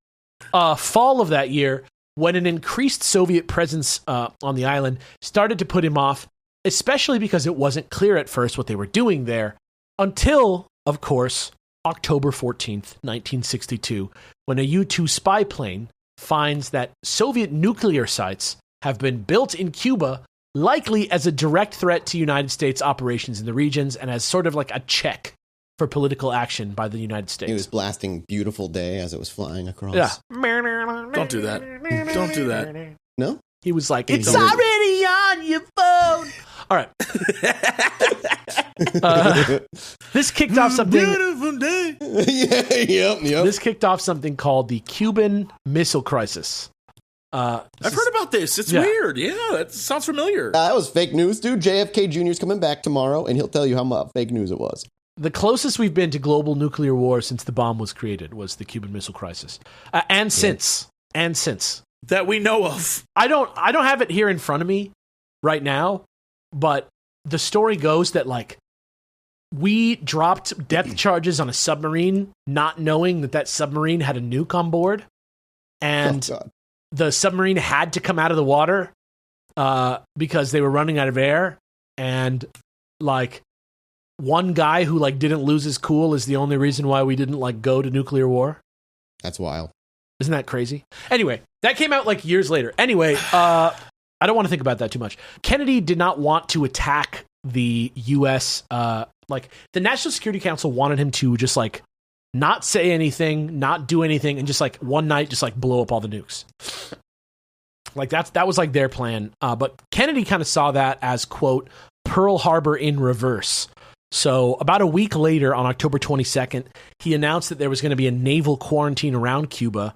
B: fall of that year, when an increased Soviet presence on the island started to put him off, especially because it wasn't clear at first what they were doing there, until, of course, October 14th, 1962, when a U-2 spy plane finds that Soviet nuclear sites have been built in Cuba likely as a direct threat to United States operations in the regions and as sort of like a check for political action by the United States.
A: He was blasting Beautiful Day as it was flying across.
B: Yeah.
C: Don't do that. Don't do that.
A: No?
B: He was like, it's already on your phone. All right. This kicked off something.
C: Beautiful day.
A: Yep.
B: This kicked off something called the Cuban Missile Crisis.
C: I've heard about this. It's weird. Yeah, that sounds familiar.
A: That was fake news, dude. JFK Jr. is coming back tomorrow, and he'll tell you how much fake news it was.
B: The closest we've been to global nuclear war since the bomb was created was the Cuban Missile Crisis, and since
C: that we know of.
B: I don't have it here in front of me right now, but the story goes that like we dropped depth charges on a submarine, not knowing that submarine had a nuke on board, and the submarine had to come out of the water because they were running out of air, and like. One guy who like didn't lose his cool is the only reason why we didn't like go to nuclear war.
A: That's wild.
B: Isn't that crazy? Anyway, that came out like years later. Anyway, I don't want to think about that too much. Kennedy did not want to attack the U.S. Like the National Security Council wanted him to just like not say anything, not do anything, and just like one night just like blow up all the nukes. Like that was like their plan. But Kennedy kind of saw that as, quote, Pearl Harbor in reverse. So about a week later, on October 22nd, he announced that there was going to be a naval quarantine around Cuba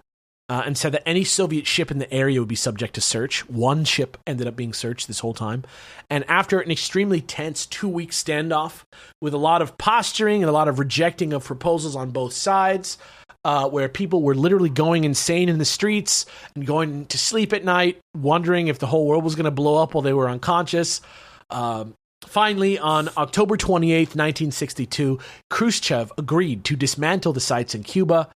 B: and said that any Soviet ship in the area would be subject to search. One ship ended up being searched this whole time. And after an extremely tense 2-week standoff with a lot of posturing and a lot of rejecting of proposals on both sides, where people were literally going insane in the streets and going to sleep at night, wondering if the whole world was going to blow up while they were unconscious, finally, on October 28th, 1962, Khrushchev agreed to dismantle the sites in Cuba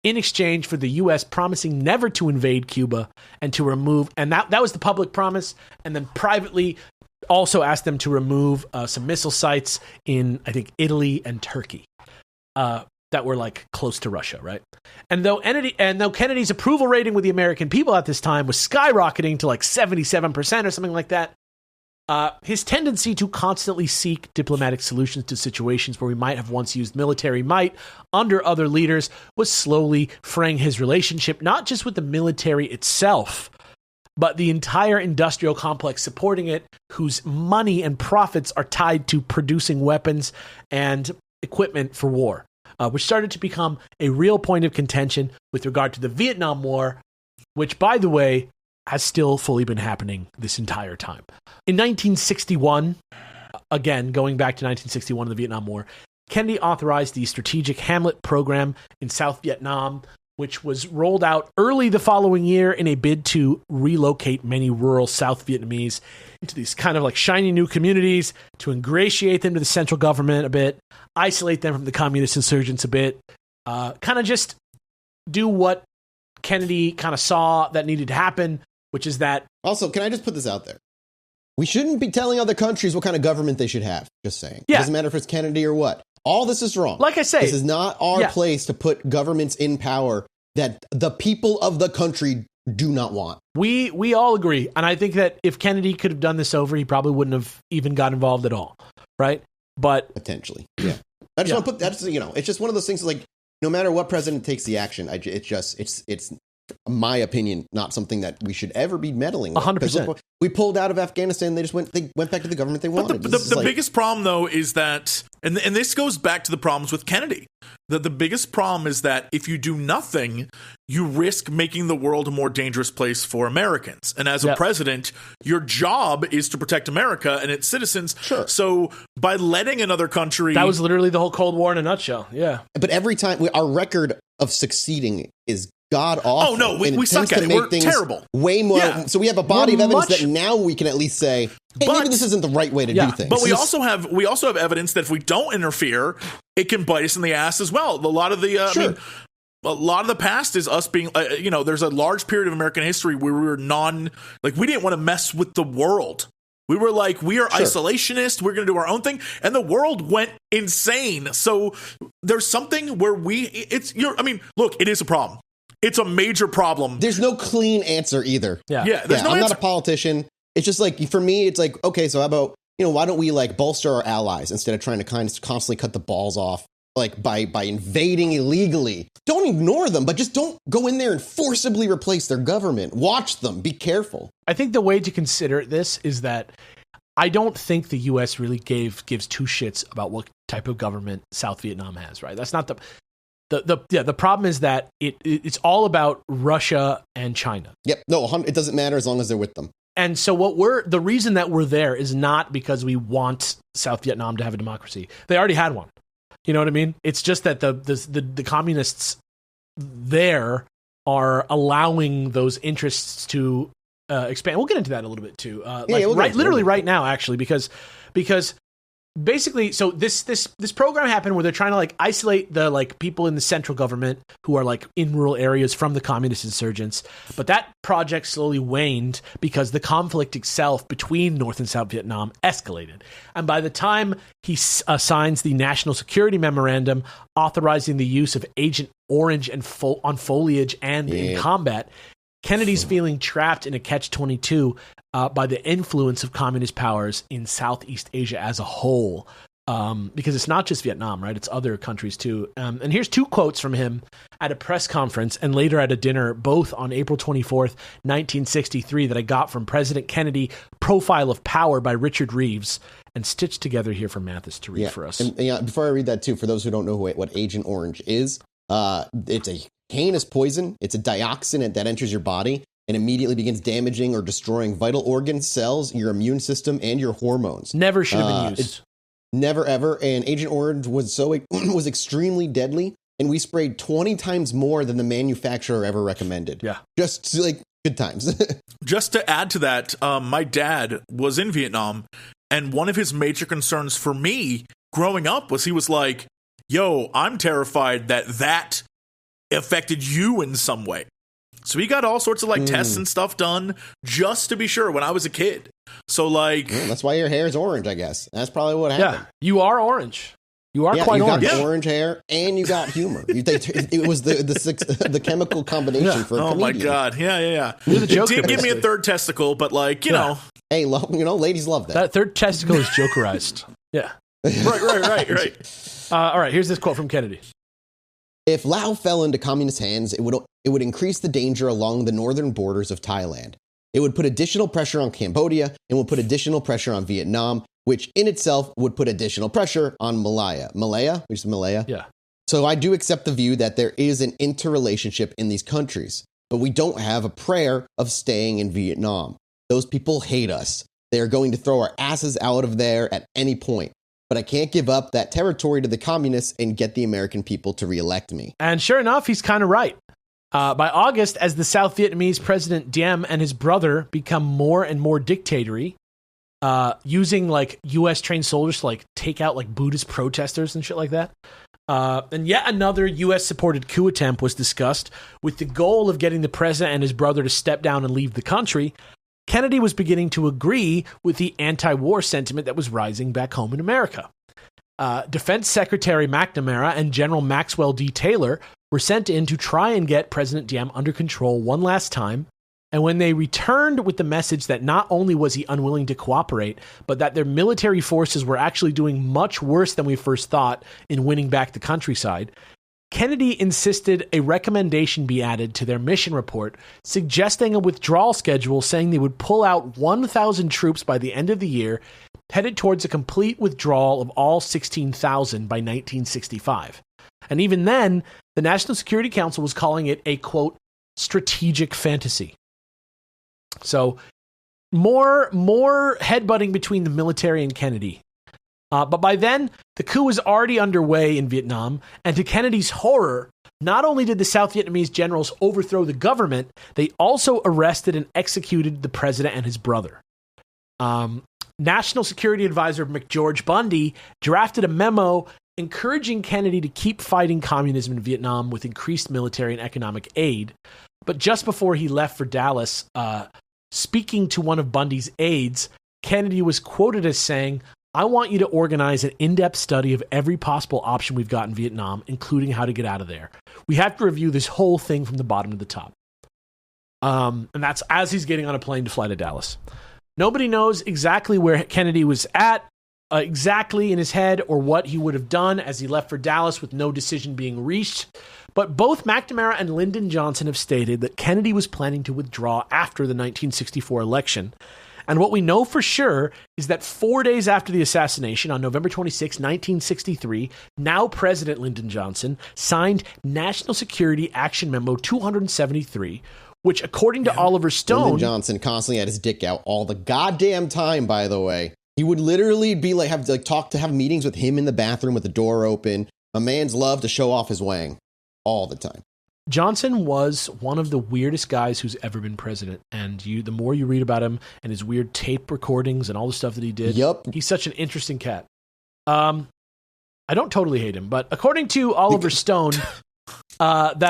B: in exchange for the U.S. promising never to invade Cuba and to remove, and that was the public promise, and then privately also asked them to remove some missile sites in, I think, Italy and Turkey that were like close to Russia, right? And though Kennedy's approval rating with the American people at this time was skyrocketing to like 77% or something like that, his tendency to constantly seek diplomatic solutions to situations where we might have once used military might under other leaders was slowly fraying his relationship, not just with the military itself, but the entire industrial complex supporting it, whose money and profits are tied to producing weapons and equipment for war, which started to become a real point of contention with regard to the Vietnam War, which, by the way, has still fully been happening this entire time. In 1961, again, going back to 1961 and the Vietnam War, Kennedy authorized the Strategic Hamlet Program in South Vietnam, which was rolled out early the following year in a bid to relocate many rural South Vietnamese into these kind of like shiny new communities, to ingratiate them to the central government a bit, isolate them from the communist insurgents a bit, kind of just do what Kennedy kind of saw that needed to happen, which is that...
A: Also, can I just put this out there? We shouldn't be telling other countries what kind of government they should have. Just saying.
B: Yeah.
A: It doesn't matter if it's Kennedy or what. All this is wrong.
B: Like I say...
A: This is not our place to put governments in power that the people of the country do not want.
B: We all agree. And I think that if Kennedy could have done this over, he probably wouldn't have even got involved at all. Right? But...
A: Potentially. Yeah. I just want to put... That's, it's just one of those things like, no matter what president takes the action, it's my opinion, not something that we should ever be meddling with.
B: 100%.
A: Look, we pulled out of Afghanistan. They went back to the government they wanted.
C: But the biggest problem, though, is that, and this goes back to the problems with Kennedy. The biggest problem is that if you do nothing, you risk making the world a more dangerous place for Americans. And as a president, your job is to protect America and its citizens. Sure. So by letting another country...
B: That was literally the whole Cold War in a nutshell. Yeah.
A: But every time, our record of succeeding is god awful.
C: Oh, no, we suck at it. We're terrible.
A: Way more. Yeah. So we have a body of evidence that now we can at least say, hey, maybe this isn't the right way to do things.
C: But we also have evidence that if we don't interfere, it can bite us in the ass as well. A lot of the a lot of the past is us being, there's a large period of American history where we were we didn't want to mess with the world. We were like, we are isolationist. We're going to do our own thing. And the world went insane. So there's something where look, it is a problem. It's a major problem.
A: There's no clean answer either.
B: Yeah.
C: I'm not a
A: politician. It's just like, for me, it's like, okay, so how about, why don't we like bolster our allies instead of trying to kind of constantly cut the balls off, like by invading illegally? Don't ignore them, but just don't go in there and forcibly replace their government. Watch them. Be careful.
B: I think the way to consider this is that I don't think the U.S. really gives two shits about what type of government South Vietnam has, right? That's not the problem is that it's all about Russia and China.
A: Yep. No, it doesn't matter as long as they're with them.
B: And so the reason that we're there is not because we want South Vietnam to have a democracy. They already had one. You know what I mean? It's just that the communists there are allowing those interests to expand. We'll get into that a little bit too. Literally right now, actually, because basically, so this program happened where they're trying to like isolate the like people in the central government who are like in rural areas from the communist insurgents. But that project slowly waned because the conflict itself between North and South Vietnam escalated. And by the time he signs the National Security Memorandum authorizing the use of Agent Orange and on foliage and in combat, Kennedy's feeling trapped in a catch-22 by the influence of communist powers in Southeast Asia as a whole. Because it's not just Vietnam, right? It's other countries too. And here's two quotes from him at a press conference and later at a dinner, both on April 24th, 1963, that I got from President Kennedy, Profile of Power by Richard Reeves, and stitched together here for Mathis to read for us.
A: And before I read that too, for those who don't know what Agent Orange is, it's a heinous poison. It's a dioxin that enters your body and immediately begins damaging or destroying vital organs, cells, your immune system, and your hormones.
B: Never should have been used.
A: Never, ever. And Agent Orange was extremely deadly, and we sprayed 20 times more than the manufacturer ever recommended.
B: Yeah.
A: Just like good times.
C: Just to add to that, my dad was in Vietnam, and one of his major concerns for me growing up was he was like, yo, I'm terrified that affected you in some way. So he got all sorts of like tests and stuff done just to be sure when I was a kid. So like
A: that's why your hair is orange, I guess. That's probably what happened.
B: Yeah, you are orange. You are quite orange.
A: You got orange hair and you got humor. It was the chemical combination for a comedian.
C: My god. Yeah.
B: You're the Joker,
C: it did give me a third testicle, but like, you know.
A: Hey, ladies love that.
B: That third testicle is Jokerized. Yeah.
C: Right.
B: All right, here's this quote from Kennedy.
A: If Laos fell into communist hands, it would increase the danger along the northern borders of Thailand. It would put additional pressure on Cambodia and would put additional pressure on Vietnam, which in itself would put additional pressure on Malaya. Which is Malaya?
B: Yeah.
A: So I do accept the view that there is an interrelationship in these countries, but we don't have a prayer of staying in Vietnam. Those people hate us. They are going to throw our asses out of there at any point. But I can't give up that territory to the communists and get the American people to reelect me.
B: And sure enough, he's kind of right. By August, as the South Vietnamese President Diem and his brother become more and more dictatorial, using like U.S. trained soldiers to like take out like Buddhist protesters and shit like that. And yet another U.S. supported coup attempt was discussed with the goal of getting the president and his brother to step down and leave the country. Kennedy was beginning to agree with the anti-war sentiment that was rising back home in America. Defense Secretary McNamara and General Maxwell D. Taylor were sent in to try and get President Diem under control one last time. And when they returned with the message that not only was he unwilling to cooperate, but that their military forces were actually doing much worse than we first thought in winning back the countryside, Kennedy insisted a recommendation be added to their mission report, suggesting a withdrawal schedule, saying they would pull out 1,000 troops by the end of the year, headed towards a complete withdrawal of all 16,000 by 1965. And even then, the National Security Council was calling it a, quote, strategic fantasy. So more headbutting between the military and Kennedy. But by then, the coup was already underway in Vietnam, and to Kennedy's horror, not only did the South Vietnamese generals overthrow the government, they also arrested and executed the president and his brother. National Security Advisor McGeorge Bundy drafted a memo encouraging Kennedy to keep fighting communism in Vietnam with increased military and economic aid. But just before he left for Dallas, speaking to one of Bundy's aides, Kennedy was quoted as saying, "I want you to organize an in-depth study of every possible option we've got in Vietnam, including how to get out of there. We have to review this whole thing from the bottom to the top." And that's as he's getting on a plane to fly to Dallas. Nobody knows exactly where Kennedy was at, exactly in his head, or what he would have done as he left for Dallas with no decision being reached. But both McNamara and Lyndon Johnson have stated that Kennedy was planning to withdraw after the 1964 election. And what we know for sure is that 4 days after the assassination, on November 26, 1963, now President Lyndon Johnson signed National Security Action Memo 273, which, according to Oliver Stone...
A: Lyndon Johnson constantly had his dick out all the goddamn time, by the way. He would literally be like, have meetings with him in the bathroom with the door open. A man's love to show off his wang all the time.
B: Johnson was one of the weirdest guys who's ever been president. And the more you read about him and his weird tape recordings and all the stuff that he did, he's such an interesting cat. I don't totally hate him, but according to Oliver Stone, that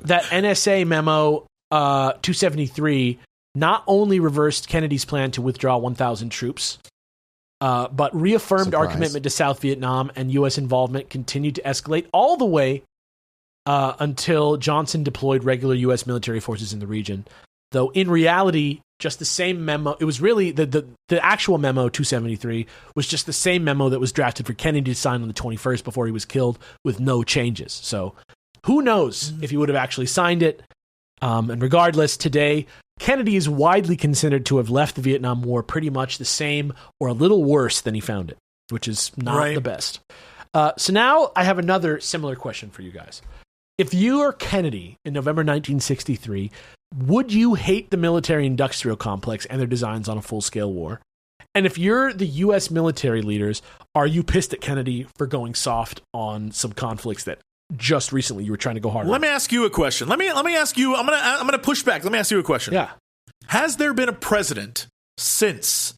B: NSA memo 273 not only reversed Kennedy's plan to withdraw 1,000 troops, but reaffirmed our commitment to South Vietnam, and U.S. involvement continued to escalate all the way until Johnson deployed regular U.S. military forces in the region. Though in reality, just the same memo, it was really the actual memo 273 was just the same memo that was drafted for Kennedy to sign on the 21st before he was killed, with no changes. So who knows if he would have actually signed it. And regardless, today, Kennedy is widely considered to have left the Vietnam War pretty much the same or a little worse than he found it, which is not the best. So now I have another similar question for you guys. If you are Kennedy in November 1963, would you hate the military-industrial complex and their designs on a full-scale war? And if you're the U.S. military leaders, are you pissed at Kennedy for going soft on some conflicts that just recently you were trying to go hard on?
C: Let me ask you a question. Let me ask you. I'm gonna push back. Let me ask you a question.
B: Yeah.
C: Has there been a president since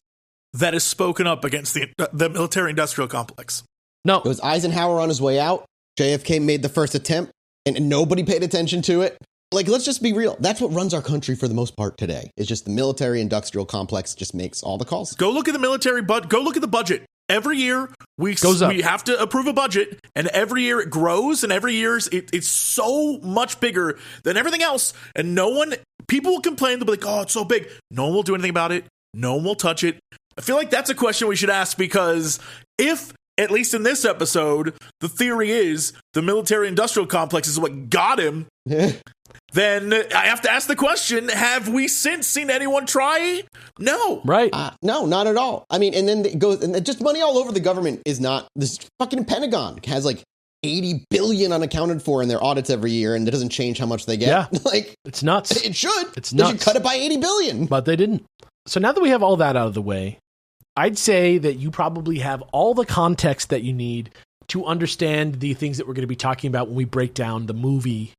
C: that has spoken up against the military-industrial complex?
B: No.
A: It was Eisenhower on his way out. JFK made the first attempt, and nobody paid attention to it. Like, let's just be real. That's what runs our country for the most part today. It's just the military-industrial complex just makes all the calls.
C: Go look at the military, go look at the budget. Every year, we have to approve a budget, and every year it grows, and every year it's so much bigger than everything else, and people will complain, they'll be like, oh, it's so big. No one will do anything about it. No one will touch it. I feel like that's a question we should ask, because if, at least in this episode, the theory is the military-industrial complex is what got him, then I have to ask the question, have we since seen anyone try? No.
B: Right.
A: No, not at all. I mean, and then it goes, and just money all over the government is not, this fucking Pentagon has like 80 billion unaccounted for in their audits every year, and it doesn't change how much they get.
B: Yeah.
A: Like,
B: it's nuts.
A: It should.
B: It's nuts.
A: They should cut it by 80 billion.
B: But they didn't. So now that we have all that out of the way, I'd say that you probably have all the context that you need to understand the things that we're going to be talking about when we break down the movie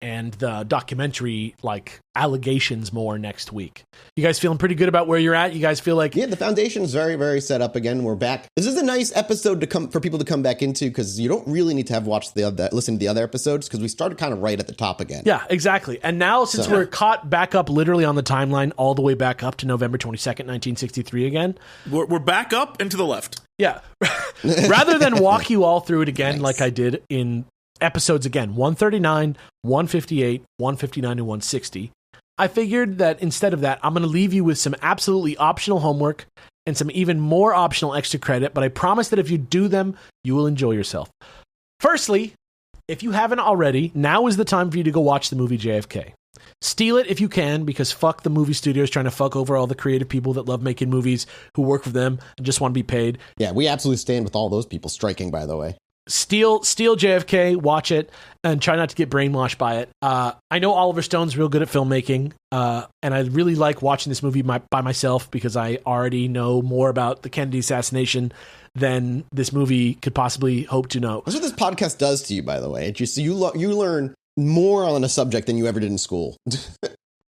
B: and the documentary, like, allegations more next week. You guys feeling pretty good about where you're at? You guys feel like...
A: Yeah, the foundation is very, very set up again. We're back. This is a nice episode for people to come back into, because you don't really need to have listen to the other episodes, because we started kind of right at the top again.
B: Yeah, exactly. And now, since we're caught back up literally on the timeline, all the way back up to November 22nd, 1963 again.
C: We're back up and to the left.
B: Yeah. Rather than walk you all through it again, like I did in episodes again, 139, 158, 159, and 160, I figured that instead of that, I'm going to leave you with some absolutely optional homework and some even more optional extra credit, but I promise that if you do them, you will enjoy yourself. Firstly, if you haven't already, now is the time for you to go watch the movie JFK. Steal it if you can, because fuck the movie studios trying to fuck over all the creative people that love making movies, who work for them and just want to be paid.
A: Yeah, we absolutely stand with all those people striking, by the way.
B: Steal JFK, watch it, and try not to get brainwashed by it. I know Oliver Stone's real good at filmmaking, and I really like watching this movie by myself, because I already know more about the Kennedy assassination than this movie could possibly hope to know.
A: That's what this podcast does to you, by the way. It just, you learn more on a subject than you ever did in school.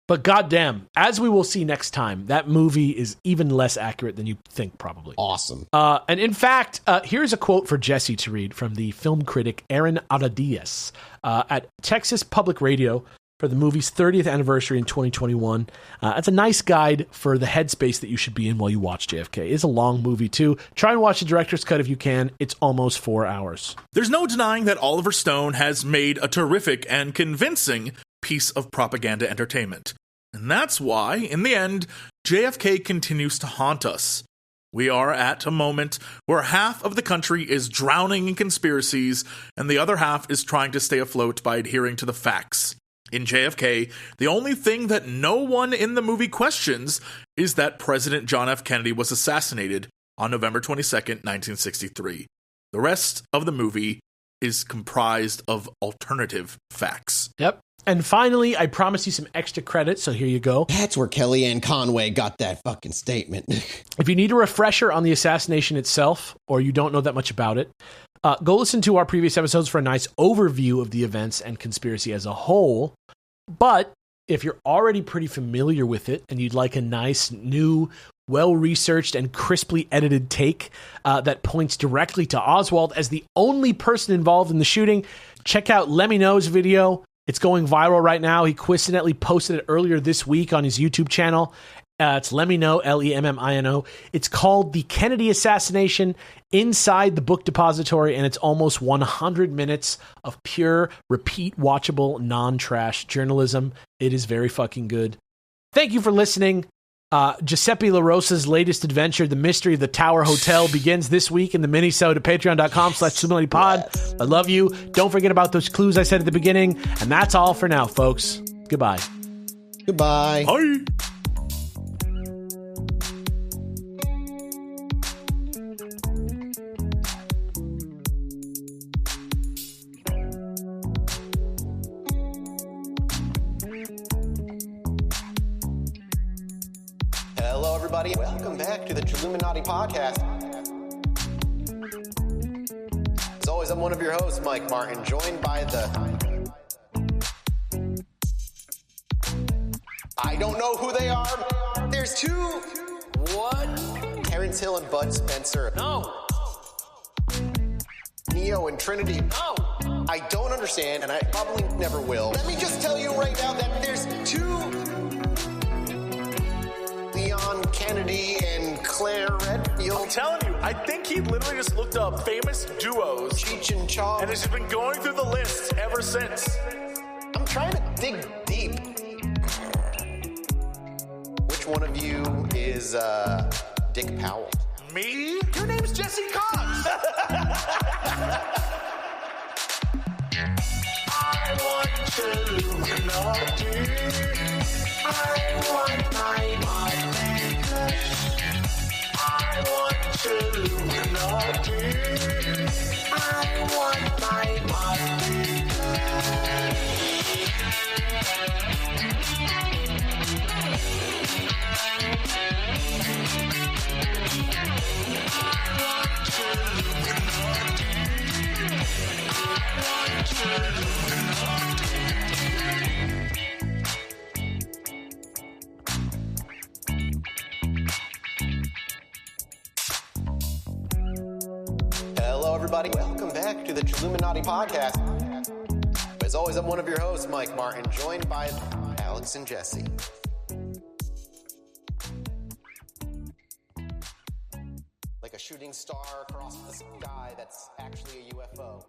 B: But goddamn, as we will see next time, that movie is even less accurate than you think, probably.
A: Awesome.
B: And in fact, here's a quote for Jesse to read from the film critic Aaron Aradias at Texas Public Radio for the movie's 30th anniversary in 2021. It's a nice guide for the headspace that you should be in while you watch JFK. It's a long movie, too. Try and watch the director's cut if you can. It's almost 4 hours.
C: There's no denying that Oliver Stone has made a terrific and convincing piece of propaganda entertainment. And that's why, in the end, JFK continues to haunt us. We are at a moment where half of the country is drowning in conspiracies, and the other half is trying to stay afloat by adhering to the facts. In JFK, the only thing that no one in the movie questions is that President John F. Kennedy was assassinated on November 22nd, 1963. The rest of the movie is comprised of alternative facts.
B: Yep. And finally, I promised you some extra credit, so here you go.
A: That's where Kellyanne Conway got that fucking statement.
B: If you need a refresher on the assassination itself, or you don't know that much about it, go listen to our previous episodes for a nice overview of the events and conspiracy as a whole. But if you're already pretty familiar with it and you'd like a nice, new, well-researched and crisply edited take that points directly to Oswald as the only person involved in the shooting, check out Lemmy Know's video. It's going viral right now. He coincidentally posted it earlier this week on his YouTube channel. It's Lemmy Know, Lemmino. It's called The Kennedy Assassination Inside the Book Depository, and it's almost 100 minutes of pure, repeat, watchable, non-trash journalism. It is very fucking good. Thank you for listening. Giuseppe La Rosa's latest adventure, The Mystery of the Tower Hotel, begins this week in the minisode at patreon.com/ChilluminatiPod. I love you. Don't forget about those clues I said at the beginning. And that's all for now, folks. Goodbye.
A: Goodbye.
C: Bye.
A: Welcome back to the Chilluminati podcast. As always, I'm one of your hosts, Mike Martin, joined by the... I don't know who they are. There's two. What? Terrence Hill and Bud Spencer.
B: No.
A: Neo and Trinity.
B: No.
A: I don't understand, and I probably never will. Let me just tell you right now that there's two... Leon Kennedy and Claire Redfield.
D: I'm telling you, I think he literally just looked up famous duos
A: Cheech and Chong.
D: and has just been going through the list ever since.
A: I'm trying to dig deep. Which one of you is Dick Powell?
D: Me? Your name's Jesse Cox. I want Chilluminati. I want my I want Chilluminati. I want my
A: Hello, everybody. Welcome back to the Chilluminati podcast. As always, I'm one of your hosts, Mike Martin, joined by Alex and Jesse. Like a shooting star across the sky that's actually a UFO.